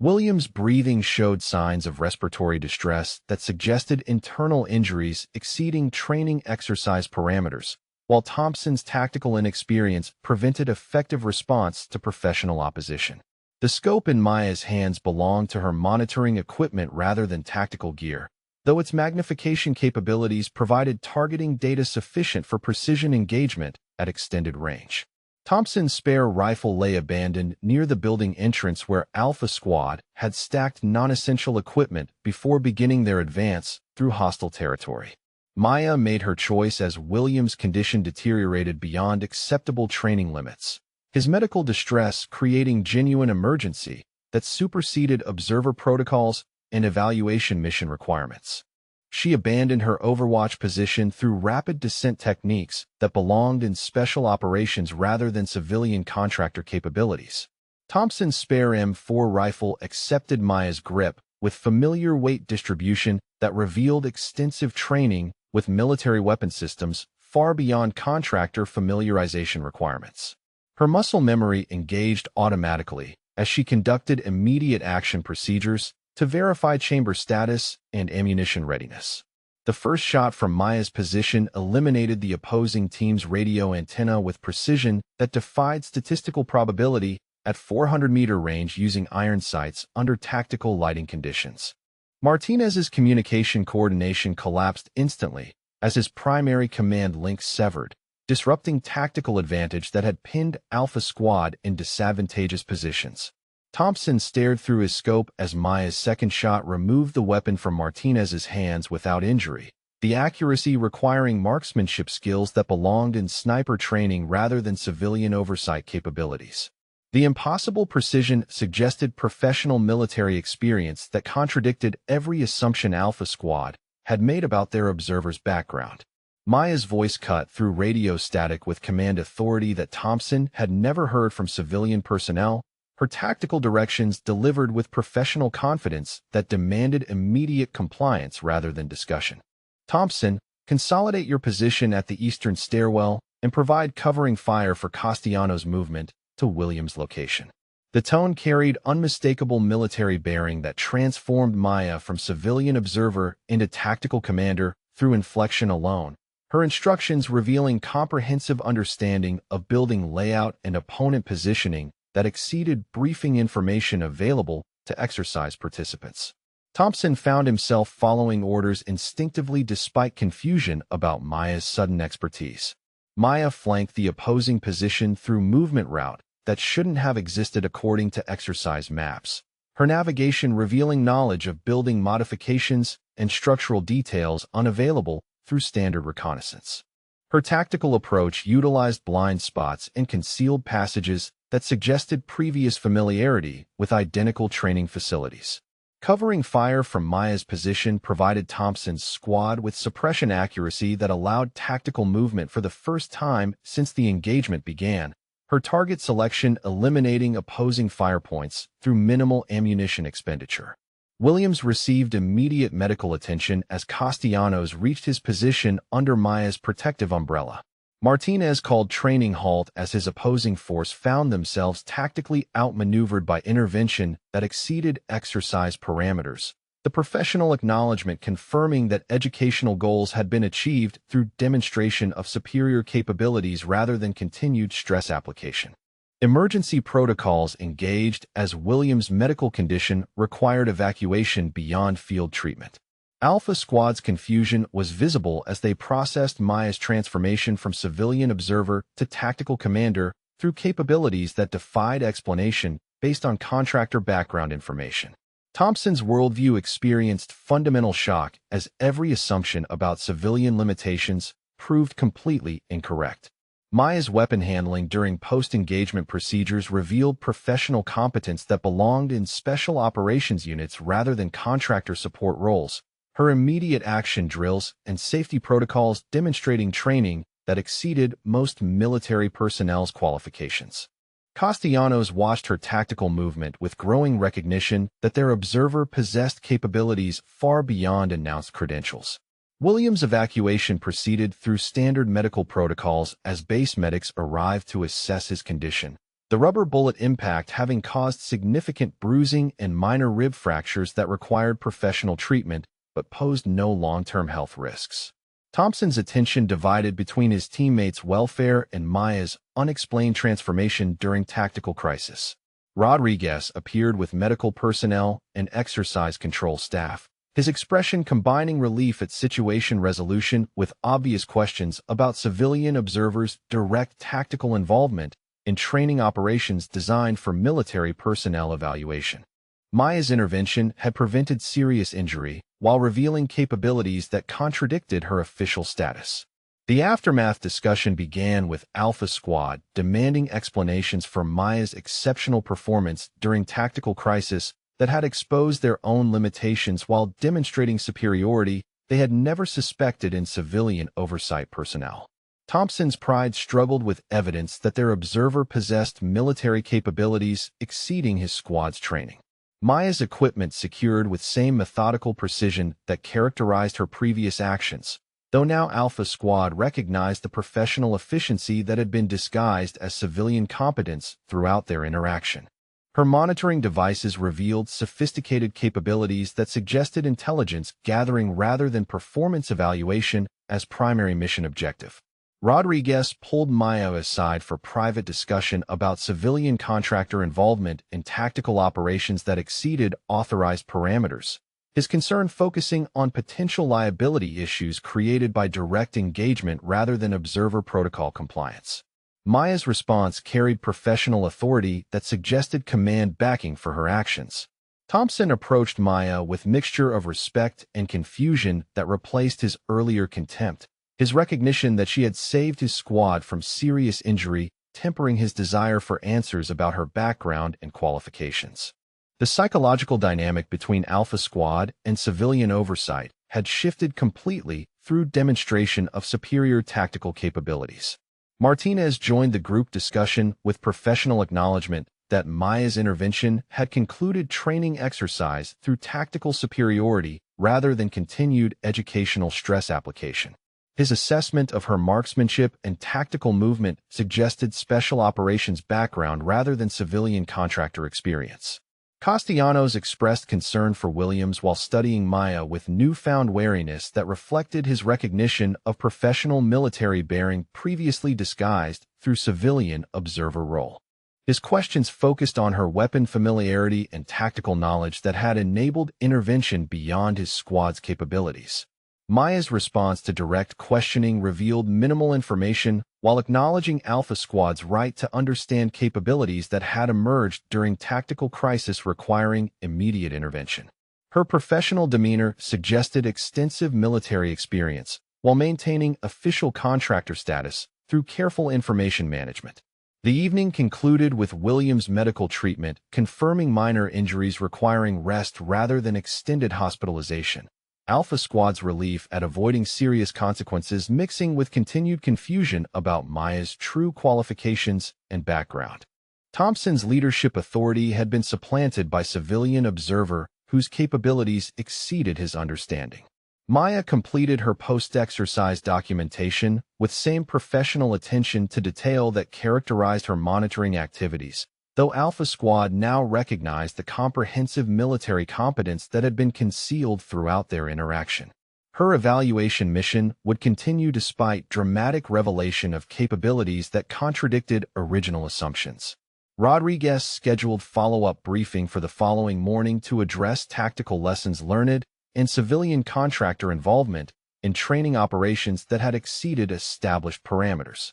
Williams' breathing showed signs of respiratory distress that suggested internal injuries exceeding training exercise parameters, while Thompson's tactical inexperience prevented effective response to professional opposition. The scope in Maya's hands belonged to her monitoring equipment rather than tactical gear, though its magnification capabilities provided targeting data sufficient for precision engagement at extended range. Thompson's spare rifle lay abandoned near the building entrance where Alpha Squad had stacked non-essential equipment before beginning their advance through hostile territory. Maya made her choice as Williams' condition deteriorated beyond acceptable training limits, his medical distress creating genuine emergency that superseded observer protocols and evaluation mission requirements. She abandoned her overwatch position through rapid descent techniques that belonged in special operations rather than civilian contractor capabilities. Thompson's spare M4 rifle accepted Maya's grip with familiar weight distribution that revealed extensive training with military weapon systems far beyond contractor familiarization requirements. Her muscle memory engaged automatically as she conducted immediate action procedures to verify chamber status and ammunition readiness. The first shot from Maya's position eliminated the opposing team's radio antenna with precision that defied statistical probability at 400-meter range using iron sights under tactical lighting conditions. Martinez's communication coordination collapsed instantly as his primary command link severed, disrupting tactical advantage that had pinned Alpha Squad in disadvantageous positions. Thompson stared through his scope as Maya's second shot removed the weapon from Martinez's hands without injury, the accuracy requiring marksmanship skills that belonged in sniper training rather than civilian oversight capabilities. The impossible precision suggested professional military experience that contradicted every assumption Alpha Squad had made about their observer's background. Maya's voice cut through radio static with command authority that Thompson had never heard from civilian personnel, her tactical directions delivered with professional confidence that demanded immediate compliance rather than discussion. "Thompson, consolidate your position at the eastern stairwell and provide covering fire for Castellanos' movement to Williams' location." The tone carried unmistakable military bearing that transformed Maya from civilian observer into tactical commander through inflection alone, her instructions revealing comprehensive understanding of building layout and opponent positioning that exceeded briefing information available to exercise participants. Thompson found himself following orders instinctively despite confusion about Maya's sudden expertise. Maya flanked the opposing position through movement route that shouldn't have existed according to exercise maps, her navigation revealing knowledge of building modifications and structural details unavailable through standard reconnaissance. Her tactical approach utilized blind spots and concealed passages that suggested previous familiarity with identical training facilities. Covering fire from Maya's position provided Thompson's squad with suppression accuracy that allowed tactical movement for the first time since the engagement began, her target selection eliminating opposing fire points through minimal ammunition expenditure. Williams received immediate medical attention as Castellanos reached his position under Maya's protective umbrella. Martinez called training halt as his opposing force found themselves tactically outmaneuvered by intervention that exceeded exercise parameters. The professional acknowledgement confirming that educational goals had been achieved through demonstration of superior capabilities rather than continued stress application. Emergency protocols engaged as Williams' medical condition required evacuation beyond field treatment. Alpha Squad's confusion was visible as they processed Maya's transformation from civilian observer to tactical commander through capabilities that defied explanation based on contractor background information. Thompson's worldview experienced fundamental shock as every assumption about civilian limitations proved completely incorrect. Maya's weapon handling during post-engagement procedures revealed professional competence that belonged in special operations units rather than contractor support roles. Her immediate action drills and safety protocols demonstrating training that exceeded most military personnel's qualifications. Castellanos watched her tactical movement with growing recognition that their observer possessed capabilities far beyond announced credentials. Williams' evacuation proceeded through standard medical protocols as base medics arrived to assess his condition. The rubber bullet impact having caused significant bruising and minor rib fractures that required professional treatment but posed no long-term health risks. Thompson's attention divided between his teammates' welfare and Maya's unexplained transformation during tactical crisis. Rodriguez appeared with medical personnel and exercise control staff, his expression combining relief at situation resolution with obvious questions about civilian observers' direct tactical involvement in training operations designed for military personnel evaluation. Maya's intervention had prevented serious injury while revealing capabilities that contradicted her official status. The aftermath discussion began with Alpha Squad demanding explanations for Maya's exceptional performance during tactical crisis that had exposed their own limitations while demonstrating superiority they had never suspected in civilian oversight personnel. Thompson's pride struggled with evidence that their observer possessed military capabilities exceeding his squad's training. Maya's equipment secured with same methodical precision that characterized her previous actions, though now Alpha Squad recognized the professional efficiency that had been disguised as civilian competence throughout their interaction. Her monitoring devices revealed sophisticated capabilities that suggested intelligence gathering rather than performance evaluation as primary mission objective. Rodriguez pulled Maya aside for private discussion about civilian contractor involvement in tactical operations that exceeded authorized parameters, his concern focusing on potential liability issues created by direct engagement rather than observer protocol compliance. Maya's response carried professional authority that suggested command backing for her actions. Thompson approached Maya with mixture of respect and confusion that replaced his earlier contempt, his recognition that she had saved his squad from serious injury, tempering his desire for answers about her background and qualifications. The psychological dynamic between Alpha Squad and civilian oversight had shifted completely through demonstration of superior tactical capabilities. Martinez joined the group discussion with professional acknowledgement that Maya's intervention had concluded training exercise through tactical superiority rather than continued educational stress application. His assessment of her marksmanship and tactical movement suggested special operations background rather than civilian contractor experience. Castellanos expressed concern for Williams while studying Maya with newfound wariness that reflected his recognition of professional military bearing previously disguised through civilian observer role. His questions focused on her weapon familiarity and tactical knowledge that had enabled intervention beyond his squad's capabilities. Maya's response to direct questioning revealed minimal information while acknowledging Alpha Squad's right to understand capabilities that had emerged during tactical crisis requiring immediate intervention. Her professional demeanor suggested extensive military experience while maintaining official contractor status through careful information management. The evening concluded with Williams' medical treatment confirming minor injuries requiring rest rather than extended hospitalization. Alpha Squad's relief at avoiding serious consequences mixing with continued confusion about Maya's true qualifications and background. Thompson's leadership authority had been supplanted by civilian observer whose capabilities exceeded his understanding. Maya completed her post-exercise documentation with same professional attention to detail that characterized her monitoring activities, though Alpha Squad now recognized the comprehensive military competence that had been concealed throughout their interaction. Her evaluation mission would continue despite dramatic revelation of capabilities that contradicted original assumptions. Rodriguez scheduled follow-up briefing for the following morning to address tactical lessons learned and civilian contractor involvement in training operations that had exceeded established parameters.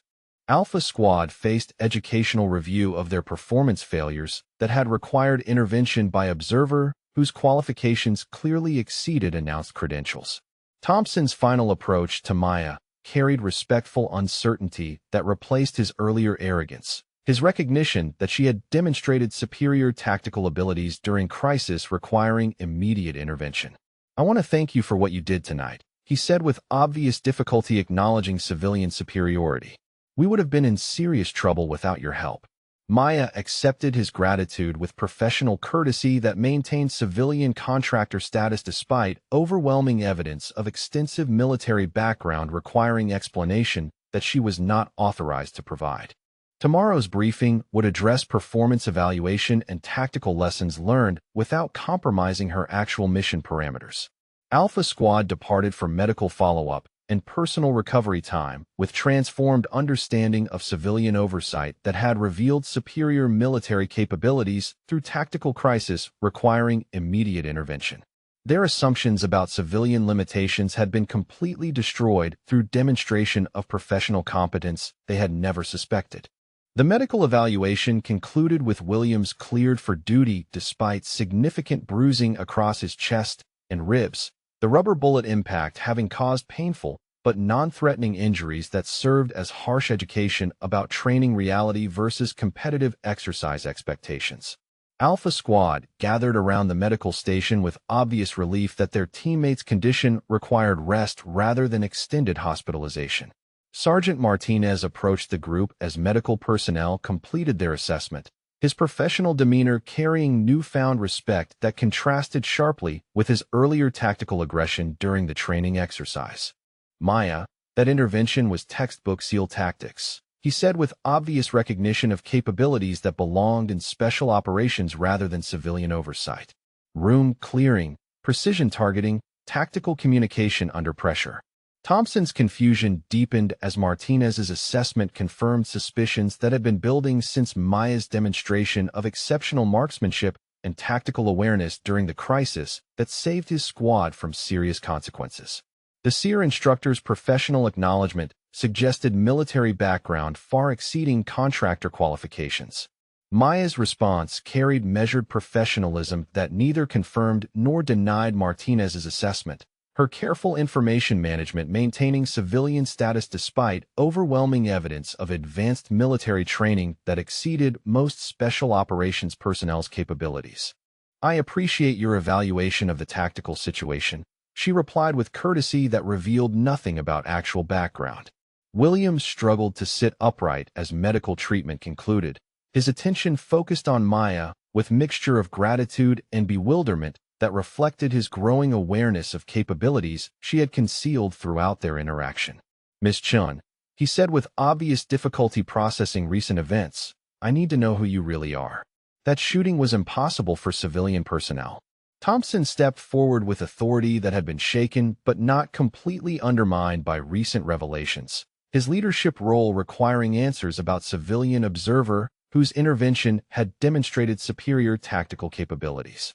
Alpha Squad faced educational review of their performance failures that had required intervention by observer whose qualifications clearly exceeded announced credentials. Thompson's final approach to Maya carried respectful uncertainty that replaced his earlier arrogance. His recognition that she had demonstrated superior tactical abilities during crisis requiring immediate intervention. "I want to thank you for what you did tonight," he said with obvious difficulty acknowledging civilian superiority. "We would have been in serious trouble without your help." Maya accepted his gratitude with professional courtesy that maintained civilian contractor status despite overwhelming evidence of extensive military background requiring explanation that she was not authorized to provide. Tomorrow's briefing would address performance evaluation and tactical lessons learned without compromising her actual mission parameters. Alpha Squad departed for medical follow-up and personal recovery time with transformed understanding of civilian oversight that had revealed superior military capabilities through tactical crisis requiring immediate intervention. Their assumptions about civilian limitations had been completely destroyed through demonstration of professional competence they had never suspected. The medical evaluation concluded with Williams cleared for duty despite significant bruising across his chest and ribs, the rubber bullet impact having caused painful but non-threatening injuries that served as harsh education about training reality versus competitive exercise expectations. Alpha Squad gathered around the medical station with obvious relief that their teammates' condition required rest rather than extended hospitalization. Sergeant Martinez approached the group as medical personnel completed their assessment, his professional demeanor carrying newfound respect that contrasted sharply with his earlier tactical aggression during the training exercise. "Maya, that intervention was textbook SEAL tactics," he said with obvious recognition of capabilities that belonged in special operations rather than civilian oversight. Room clearing, precision targeting, tactical communication under pressure. Thompson's confusion deepened as Martinez's assessment confirmed suspicions that had been building since Maya's demonstration of exceptional marksmanship and tactical awareness during the crisis that saved his squad from serious consequences. The SEER instructor's professional acknowledgement suggested military background far exceeding contractor qualifications. Maya's response carried measured professionalism that neither confirmed nor denied Martinez's assessment, her careful information management maintaining civilian status despite overwhelming evidence of advanced military training that exceeded most special operations personnel's capabilities. "I appreciate your evaluation of the tactical situation," she replied with courtesy that revealed nothing about actual background. Williams struggled to sit upright as medical treatment concluded, his attention focused on Maya with mixture of gratitude and bewilderment that reflected his growing awareness of capabilities she had concealed throughout their interaction. "Miss Chun," he said with obvious difficulty processing recent events, "I need to know who you really are. That shooting was impossible for civilian personnel." Thompson stepped forward with authority that had been shaken but not completely undermined by recent revelations, his leadership role requiring answers about civilian observer whose intervention had demonstrated superior tactical capabilities.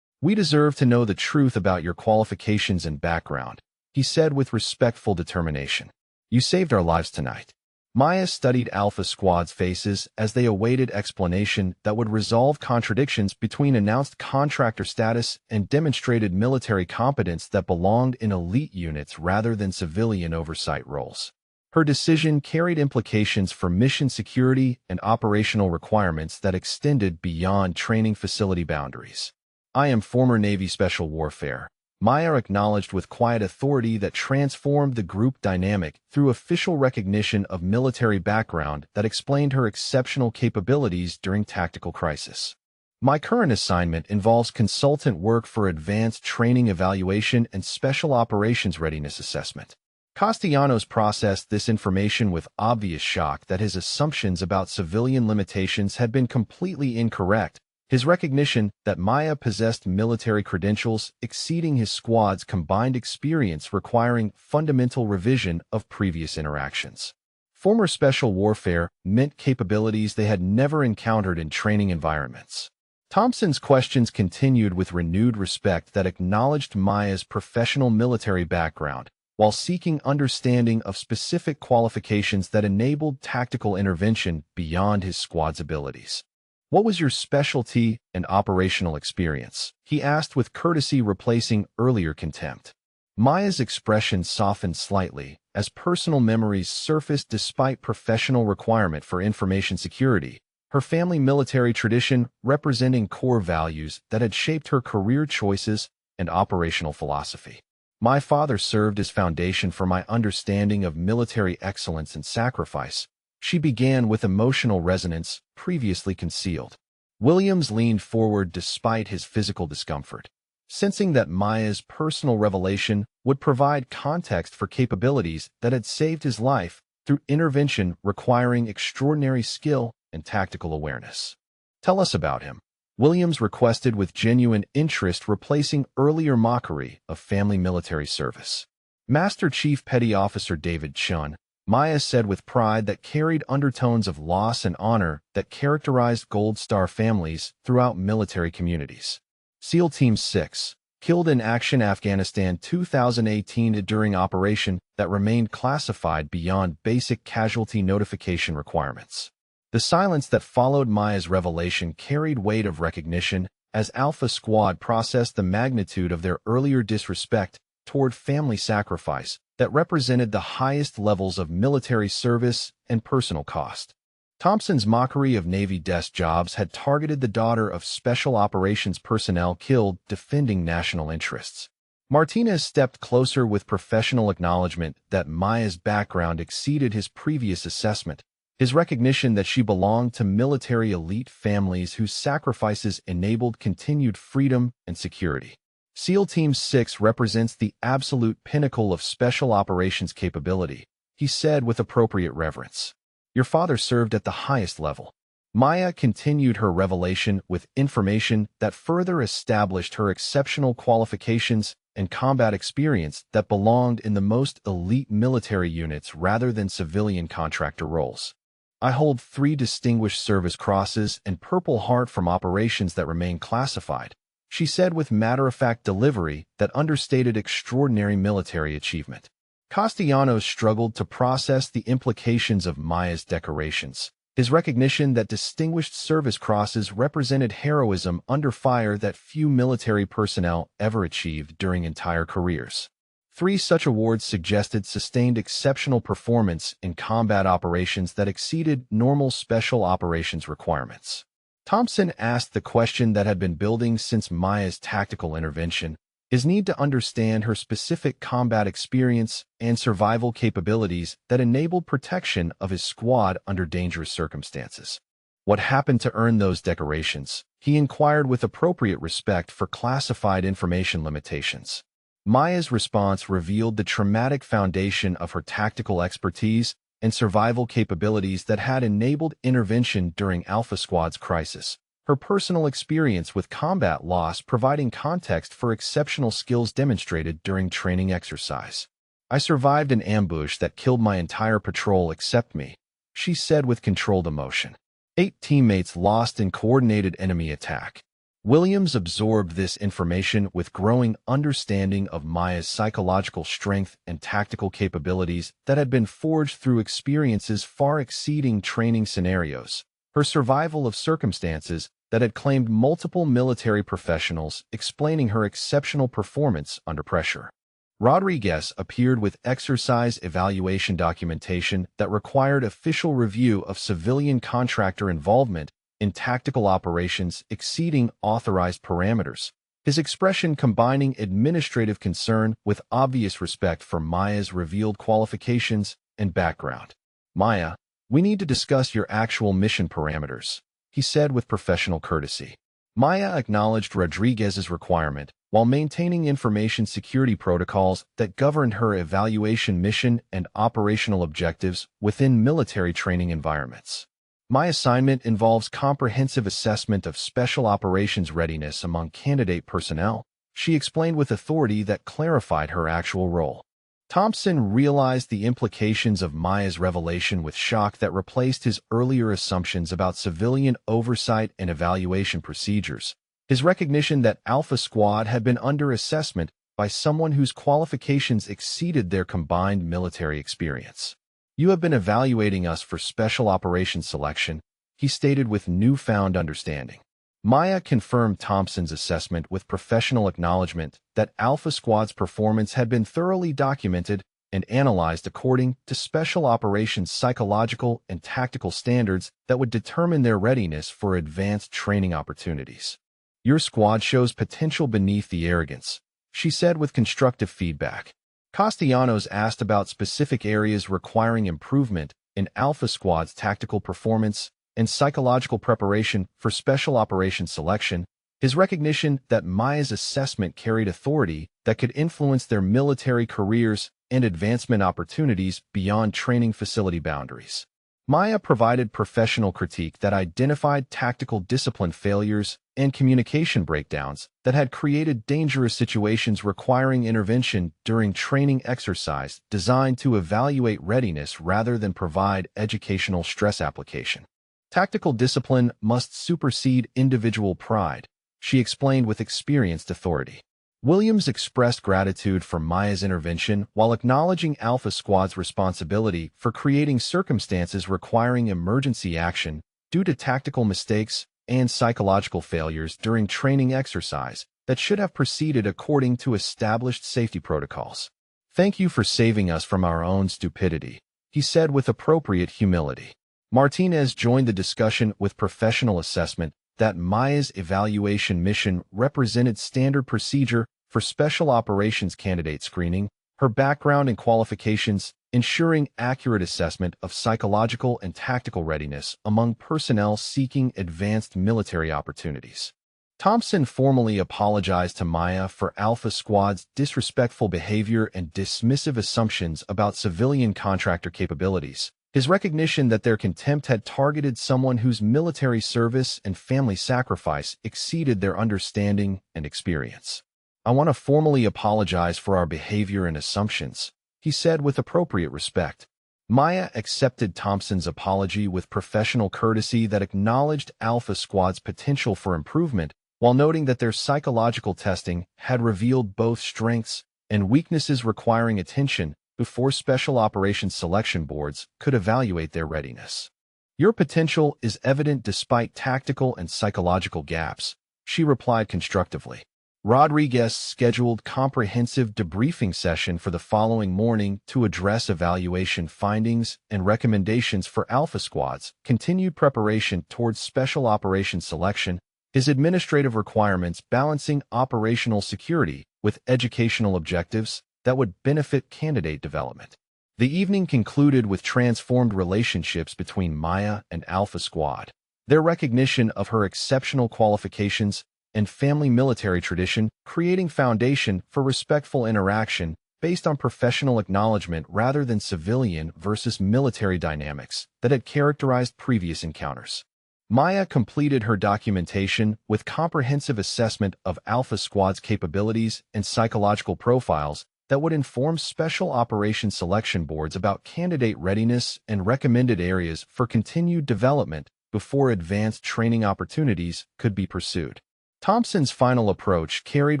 "We deserve to know the truth about your qualifications and background," he said with respectful determination. "You saved our lives tonight." Maya studied Alpha Squad's faces as they awaited explanation that would resolve contradictions between announced contractor status and demonstrated military competence that belonged in elite units rather than civilian oversight roles. Her decision carried implications for mission security and operational requirements that extended beyond training facility boundaries. "I am former Navy Special Warfare," Maya acknowledged with quiet authority that transformed the group dynamic through official recognition of military background that explained her exceptional capabilities during tactical crisis. My current assignment involves consultant work for advanced training evaluation and special operations readiness assessment. Castellanos processed this information with obvious shock that his assumptions about civilian limitations had been completely incorrect. His recognition that Maya possessed military credentials exceeding his squad's combined experience requiring fundamental revision of previous interactions. Former special warfare meant capabilities they had never encountered in training environments. Thompson's questions continued with renewed respect that acknowledged Maya's professional military background, while seeking understanding of specific qualifications that enabled tactical intervention beyond his squad's abilities. "What was your specialty and operational experience?" he asked with courtesy replacing earlier contempt. Maya's expression softened slightly as personal memories surfaced despite professional requirement for information security, her family military tradition representing core values that had shaped her career choices and operational philosophy. "My father served as foundation for my understanding of military excellence and sacrifice," she began with emotional resonance previously concealed. Williams leaned forward despite his physical discomfort, sensing that Maya's personal revelation would provide context for capabilities that had saved his life through intervention requiring extraordinary skill and tactical awareness. "Tell us about him," Williams requested with genuine interest, replacing earlier mockery of family military service. "Master Chief Petty Officer David Chun," Maya said with pride that carried undertones of loss and honor that characterized Gold Star families throughout military communities. "SEAL Team 6, killed in action Afghanistan 2018 during operation that remained classified beyond basic casualty notification requirements." The silence that followed Maya's revelation carried weight of recognition as Alpha Squad processed the magnitude of their earlier disrespect toward family sacrifice that represented the highest levels of military service and personal cost. Thompson's mockery of Navy desk jobs had targeted the daughter of special operations personnel killed defending national interests. Martinez stepped closer with professional acknowledgement that Maya's background exceeded his previous assessment, his recognition that she belonged to military elite families whose sacrifices enabled continued freedom and security. "SEAL Team 6 represents the absolute pinnacle of special operations capability," he said with appropriate reverence. "Your father served at the highest level." Maya continued her revelation with information that further established her exceptional qualifications and combat experience that belonged in the most elite military units rather than civilian contractor roles. "I hold 3 Distinguished Service Crosses and Purple Heart from operations that remain classified," she said with matter-of-fact delivery that understated extraordinary military achievement. Castellanos struggled to process the implications of Maya's decorations, his recognition that Distinguished Service Crosses represented heroism under fire that few military personnel ever achieved during entire careers. 3 such awards suggested sustained exceptional performance in combat operations that exceeded normal special operations requirements. Thompson asked the question that had been building since Maya's tactical intervention, his need to understand her specific combat experience and survival capabilities that enabled protection of his squad under dangerous circumstances. "What happened to earn those decorations?" he inquired with appropriate respect for classified information limitations. Maya's response revealed the traumatic foundation of her tactical expertise and survival capabilities that had enabled intervention during Alpha Squad's crisis, her personal experience with combat loss providing context for exceptional skills demonstrated during training exercise. "I survived an ambush that killed my entire patrol except me," she said with controlled emotion. 8 teammates lost in coordinated enemy attack. Williams absorbed this information with growing understanding of Maya's psychological strength and tactical capabilities that had been forged through experiences far exceeding training scenarios, her survival of circumstances that had claimed multiple military professionals, explaining her exceptional performance under pressure. Rodriguez appeared with exercise evaluation documentation that required official review of civilian contractor involvement in tactical operations exceeding authorized parameters, his expression combining administrative concern with obvious respect for Maya's revealed qualifications and background. "Maya, we need to discuss your actual mission parameters," he said with professional courtesy. Maya acknowledged Rodriguez's requirement while maintaining information security protocols that governed her evaluation mission and operational objectives within military training environments. My assignment involves comprehensive assessment of special operations readiness among candidate personnel, she explained with authority that clarified her actual role. Thompson realized the implications of Maya's revelation with shock that replaced his earlier assumptions about civilian oversight and evaluation procedures. His recognition that Alpha Squad had been under assessment by someone whose qualifications exceeded their combined military experience. "You have been evaluating us for special operations selection," he stated with newfound understanding. Maya confirmed Thompson's assessment with professional acknowledgement that Alpha Squad's performance had been thoroughly documented and analyzed according to special operations psychological and tactical standards that would determine their readiness for advanced training opportunities. "Your squad shows potential beneath the arrogance," she said with constructive feedback. Castellanos asked about specific areas requiring improvement in Alpha Squad's tactical performance and psychological preparation for special operations selection. His recognition that Maya's assessment carried authority that could influence their military careers and advancement opportunities beyond training facility boundaries. Maya provided professional critique that identified tactical discipline failures and communication breakdowns that had created dangerous situations requiring intervention during training exercise designed to evaluate readiness rather than provide educational stress application. "Tactical discipline must supersede individual pride," she explained with experienced authority. Williams expressed gratitude for Maya's intervention while acknowledging Alpha Squad's responsibility for creating circumstances requiring emergency action due to tactical mistakes and psychological failures during training exercise that should have proceeded according to established safety protocols. "Thank you for saving us from our own stupidity," he said with appropriate humility. Martinez joined the discussion with professional assessment that Maya's evaluation mission represented standard procedure for special operations candidate screening, her background and qualifications, ensuring accurate assessment of psychological and tactical readiness among personnel seeking advanced military opportunities. Thompson formally apologized to Maya for Alpha Squad's disrespectful behavior and dismissive assumptions about civilian contractor capabilities. His recognition that their contempt had targeted someone whose military service and family sacrifice exceeded their understanding and experience. "I want to formally apologize for our behavior and assumptions," he said with appropriate respect. Maya accepted Thompson's apology with professional courtesy that acknowledged Alpha Squad's potential for improvement, while noting that their psychological testing had revealed both strengths and weaknesses requiring attention before special operations selection boards could evaluate their readiness. "Your potential is evident despite tactical and psychological gaps," she replied constructively. Rodriguez scheduled comprehensive debriefing session for the following morning to address evaluation findings and recommendations for Alpha Squad's continued preparation towards special operations selection, his administrative requirements balancing operational security with educational objectives that would benefit candidate development. The evening concluded with transformed relationships between Maya and Alpha Squad. Their recognition of her exceptional qualifications and family military tradition creating foundation for respectful interaction based on professional acknowledgement rather than civilian versus military dynamics that had characterized previous encounters. Maya completed her documentation with comprehensive assessment of Alpha Squad's capabilities and psychological profiles that would inform special operations selection boards about candidate readiness and recommended areas for continued development before advanced training opportunities could be pursued. Thompson's final approach carried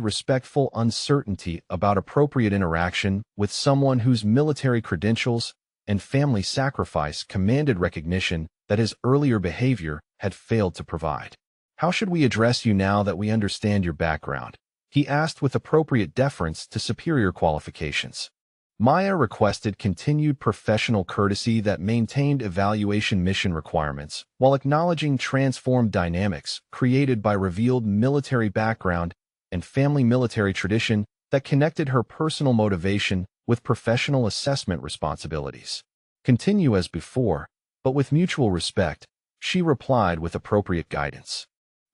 respectful uncertainty about appropriate interaction with someone whose military credentials and family sacrifice commanded recognition that his earlier behavior had failed to provide. "How should we address you now that we understand your background?" he asked with appropriate deference to superior qualifications. Maya requested continued professional courtesy that maintained evaluation mission requirements while acknowledging transformed dynamics created by revealed military background and family military tradition that connected her personal motivation with professional assessment responsibilities. "Continue as before, but with mutual respect," she replied with appropriate guidance.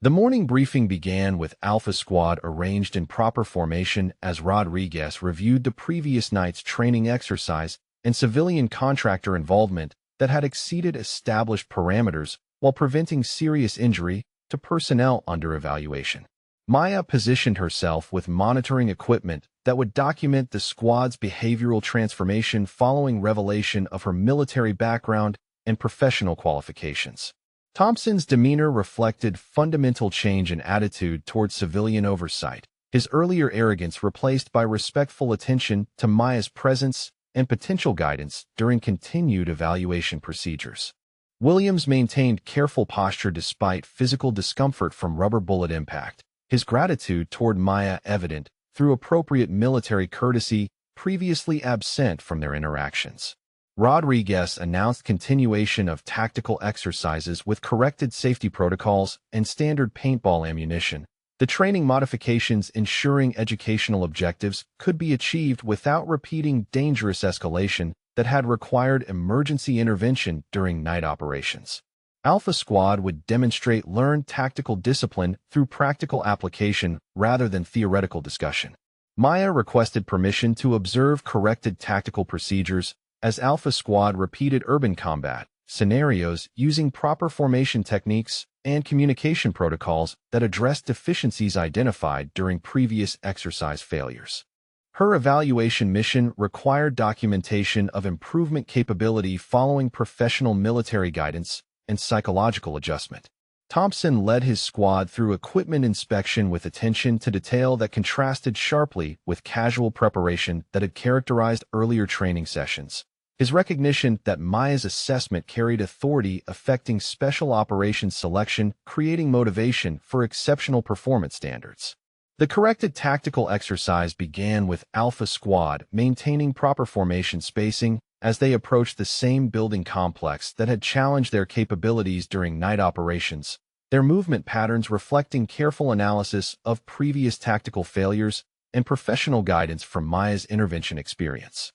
The morning briefing began with Alpha Squad arranged in proper formation as Rodriguez reviewed the previous night's training exercise and civilian contractor involvement that had exceeded established parameters while preventing serious injury to personnel under evaluation. Maya positioned herself with monitoring equipment that would document the squad's behavioral transformation following revelation of her military background and professional qualifications. Thompson's demeanor reflected fundamental change in attitude toward civilian oversight, his earlier arrogance replaced by respectful attention to Maya's presence and potential guidance during continued evaluation procedures. Williams maintained careful posture despite physical discomfort from rubber bullet impact, his gratitude toward Maya evident through appropriate military courtesy previously absent from their interactions. Rodriguez announced continuation of tactical exercises with corrected safety protocols and standard paintball ammunition, the training modifications ensuring educational objectives could be achieved without repeating dangerous escalation that had required emergency intervention during night operations. Alpha Squad would demonstrate learned tactical discipline through practical application rather than theoretical discussion. Maya requested permission to observe corrected tactical procedures as Alpha Squad repeated urban combat scenarios using proper formation techniques and communication protocols that addressed deficiencies identified during previous exercise failures. Her evaluation mission required documentation of improvement capability following professional military guidance and psychological adjustment. Thompson led his squad through equipment inspection with attention to detail that contrasted sharply with casual preparation that had characterized earlier training sessions. His recognition that Maya's assessment carried authority affecting special operations selection, creating motivation for exceptional performance standards. The corrected tactical exercise began with Alpha Squad maintaining proper formation spacing as they approached the same building complex that had challenged their capabilities during night operations, their movement patterns reflecting careful analysis of previous tactical failures and professional guidance from Maya's intervention experience.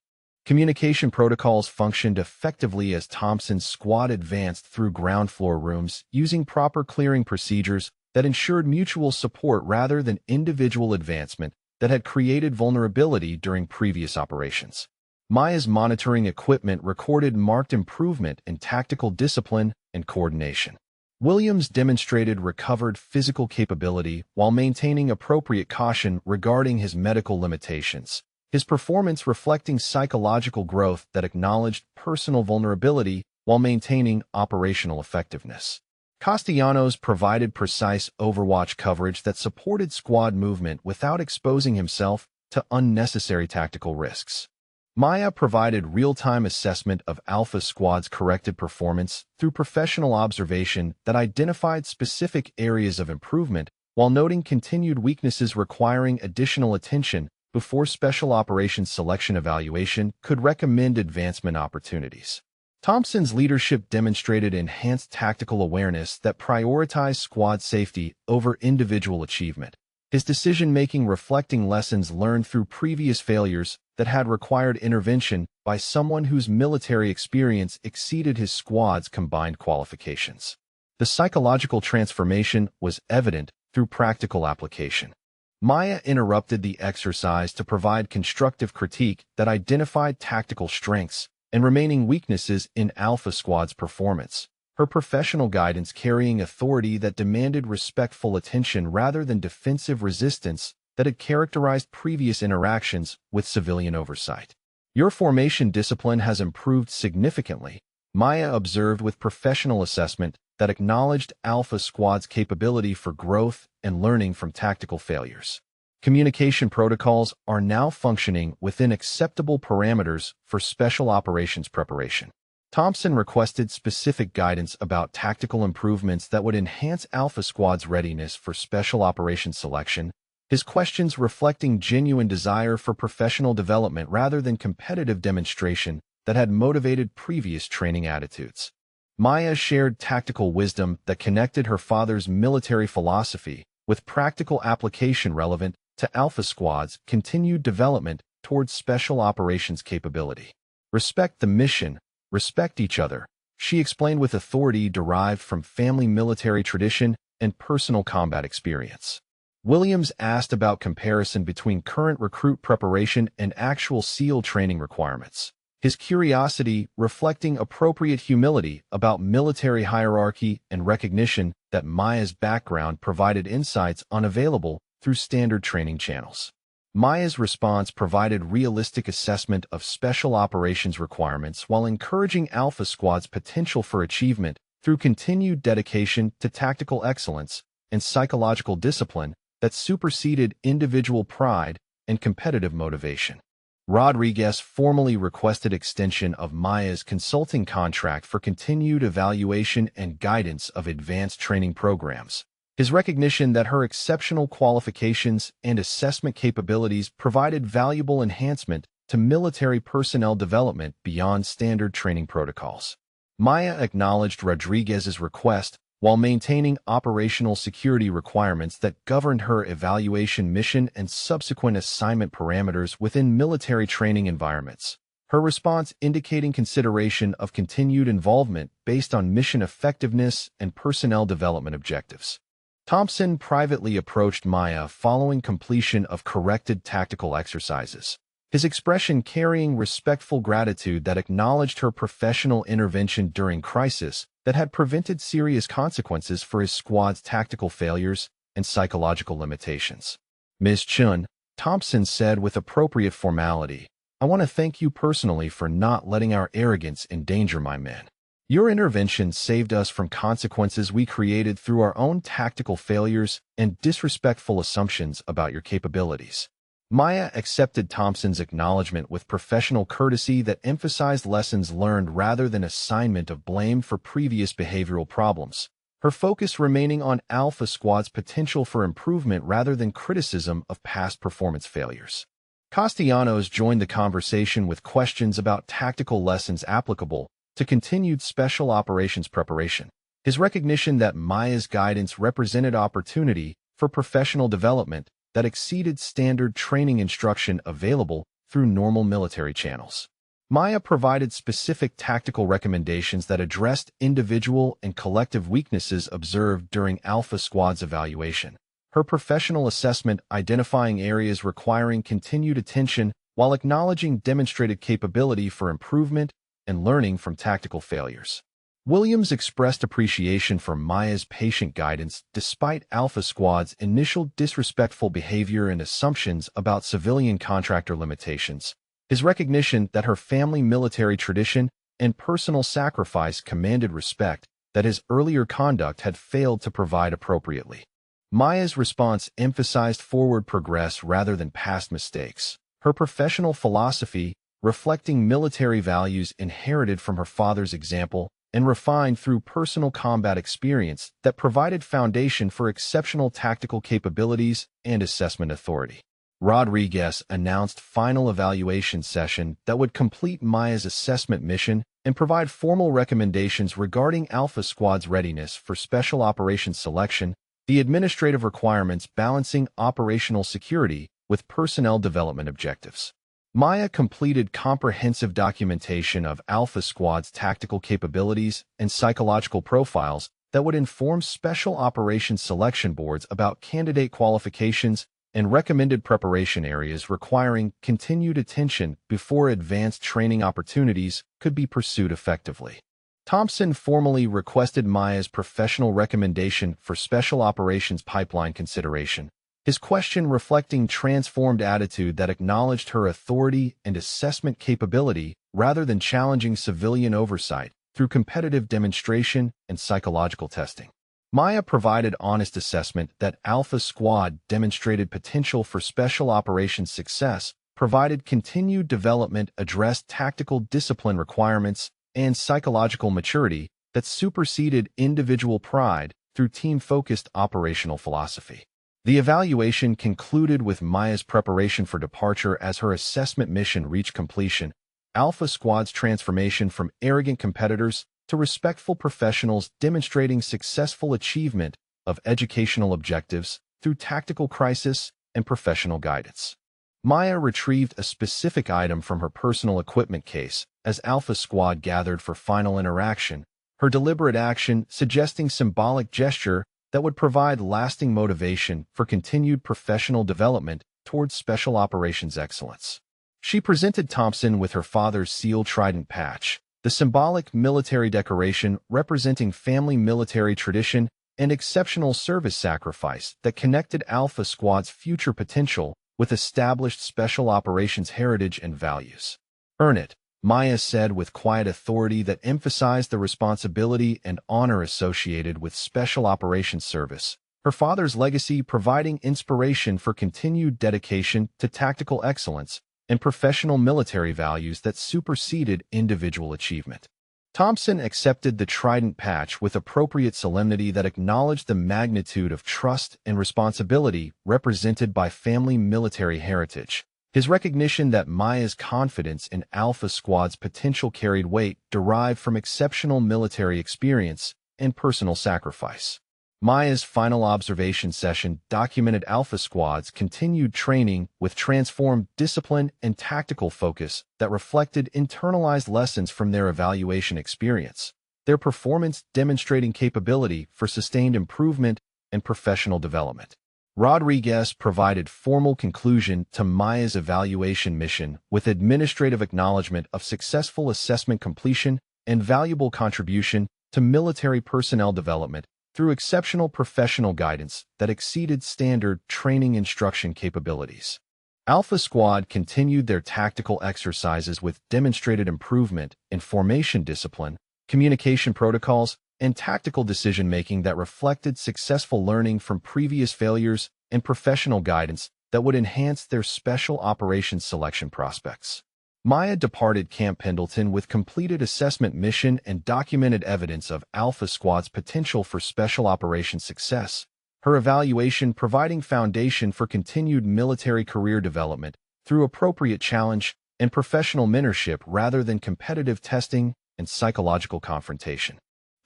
Communication protocols functioned effectively as Thompson's squad advanced through ground floor rooms using proper clearing procedures that ensured mutual support rather than individual advancement that had created vulnerability during previous operations. Maya's monitoring equipment recorded marked improvement in tactical discipline and coordination. Williams demonstrated recovered physical capability while maintaining appropriate caution regarding his medical limitations, his performance reflecting psychological growth that acknowledged personal vulnerability while maintaining operational effectiveness. Castellanos provided precise Overwatch coverage that supported squad movement without exposing himself to unnecessary tactical risks. Maya provided real-time assessment of Alpha Squad's corrected performance through professional observation that identified specific areas of improvement while noting continued weaknesses requiring additional attention before Special Operations Selection Evaluation could recommend advancement opportunities. Thompson's leadership demonstrated enhanced tactical awareness that prioritized squad safety over individual achievement, his decision-making reflecting lessons learned through previous failures that had required intervention by someone whose military experience exceeded his squad's combined qualifications. The psychological transformation was evident through practical application. Maya interrupted the exercise to provide constructive critique that identified tactical strengths and remaining weaknesses in Alpha Squad's performance, her professional guidance carrying authority that demanded respectful attention rather than defensive resistance that had characterized previous interactions with civilian oversight. Your formation discipline has improved significantly, Maya observed with professional assessment that acknowledged Alpha Squad's capability for growth and learning from tactical failures. Communication protocols are now functioning within acceptable parameters for special operations preparation. Thompson requested specific guidance about tactical improvements that would enhance Alpha Squad's readiness for special operations selection, his questions reflecting genuine desire for professional development rather than competitive demonstration that had motivated previous training attitudes. Maya shared tactical wisdom that connected her father's military philosophy with practical application relevant to Alpha Squad's continued development towards special operations capability. Respect the mission, respect each other, she explained with authority derived from family military tradition and personal combat experience. Williams asked about comparison between current recruit preparation and actual SEAL training requirements. His curiosity reflecting appropriate humility about military hierarchy and recognition that Maya's background provided insights unavailable through standard training channels. Maya's response provided realistic assessment of special operations requirements while encouraging Alpha Squad's potential for achievement through continued dedication to tactical excellence and psychological discipline that superseded individual pride and competitive motivation. Rodriguez formally requested extension of Maya's consulting contract for continued evaluation and guidance of advanced training programs. His recognition that her exceptional qualifications and assessment capabilities provided valuable enhancement to military personnel development beyond standard training protocols. Maya acknowledged Rodriguez's request while maintaining operational security requirements that governed her evaluation mission and subsequent assignment parameters within military training environments. Her response indicating consideration of continued involvement based on mission effectiveness and personnel development objectives. Thompson privately approached Maya following completion of corrected tactical exercises, his expression carrying respectful gratitude that acknowledged her professional intervention during crisis that had prevented serious consequences for his squad's tactical failures and psychological limitations. Ms. Chun, Thompson said with appropriate formality, "I want to thank you personally for not letting our arrogance endanger my men. Your intervention saved us from consequences we created through our own tactical failures and disrespectful assumptions about your capabilities." Maya accepted Thompson's acknowledgement with professional courtesy that emphasized lessons learned rather than assignment of blame for previous behavioral problems, her focus remaining on Alpha Squad's potential for improvement rather than criticism of past performance failures. Castellanos joined the conversation with questions about tactical lessons applicable to continued special operations preparation. His recognition that Maya's guidance represented opportunity for professional development that exceeded standard training instruction available through normal military channels. Maya provided specific tactical recommendations that addressed individual and collective weaknesses observed during Alpha Squad's evaluation, her professional assessment identifying areas requiring continued attention while acknowledging demonstrated capability for improvement and learning from tactical failures. Williams expressed appreciation for Maya's patient guidance despite Alpha Squad's initial disrespectful behavior and assumptions about civilian contractor limitations, his recognition that her family military tradition and personal sacrifice commanded respect that his earlier conduct had failed to provide appropriately. Maya's response emphasized forward progress rather than past mistakes, her professional philosophy reflecting military values inherited from her father's example and refined through personal combat experience that provided foundation for exceptional tactical capabilities and assessment authority. Rodriguez announced final evaluation session that would complete Maya's assessment mission and provide formal recommendations regarding Alpha Squad's readiness for special operations selection, the administrative requirements balancing operational security with personnel development objectives. Maya completed comprehensive documentation of Alpha Squad's tactical capabilities and psychological profiles that would inform special operations selection boards about candidate qualifications and recommended preparation areas requiring continued attention before advanced training opportunities could be pursued effectively. Thompson formally requested Maya's professional recommendation for special operations pipeline consideration, his question reflecting transformed attitude that acknowledged her authority and assessment capability rather than challenging civilian oversight through competitive demonstration and psychological testing. Maya provided honest assessment that Alpha Squad demonstrated potential for special operations success, provided continued development, addressed tactical discipline requirements, and psychological maturity that superseded individual pride through team-focused operational philosophy. The evaluation concluded with Maya's preparation for departure as her assessment mission reached completion, Alpha Squad's transformation from arrogant competitors to respectful professionals demonstrating successful achievement of educational objectives through tactical crisis and professional guidance. Maya retrieved a specific item from her personal equipment case as Alpha Squad gathered for final interaction, her deliberate action suggesting symbolic gesture that would provide lasting motivation for continued professional development towards special operations excellence. She presented Thompson with her father's SEAL Trident patch, the symbolic military decoration representing family military tradition and exceptional service sacrifice that connected Alpha Squad's future potential with established special operations heritage and values. "Earn it," Maya said with quiet authority that emphasized the responsibility and honor associated with special operations service, her father's legacy providing inspiration for continued dedication to tactical excellence and professional military values that superseded individual achievement. Thompson accepted the Trident patch with appropriate solemnity that acknowledged the magnitude of trust and responsibility represented by family military heritage. His recognition that Maya's confidence in Alpha Squad's potential carried weight derived from exceptional military experience and personal sacrifice. Maya's final observation session documented Alpha Squad's continued training with transformed discipline and tactical focus that reflected internalized lessons from their evaluation experience, their performance demonstrating capability for sustained improvement and professional development. Rodriguez provided formal conclusion to Maya's evaluation mission with administrative acknowledgement of successful assessment completion and valuable contribution to military personnel development through exceptional professional guidance that exceeded standard training instruction capabilities. Alpha Squad continued their tactical exercises with demonstrated improvement in formation discipline, communication protocols, and tactical decision-making that reflected successful learning from previous failures and professional guidance that would enhance their special operations selection prospects. Maya departed Camp Pendleton with completed assessment mission and documented evidence of Alpha Squad's potential for special operations success, her evaluation providing foundation for continued military career development through appropriate challenge and professional mentorship rather than competitive testing and psychological confrontation.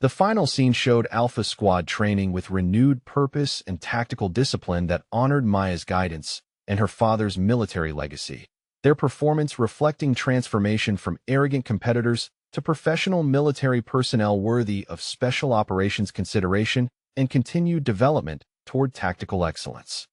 The final scene showed Alpha Squad training with renewed purpose and tactical discipline that honored Maya's guidance and her father's military legacy, their performance reflecting transformation from arrogant competitors to professional military personnel worthy of special operations consideration and continued development toward tactical excellence.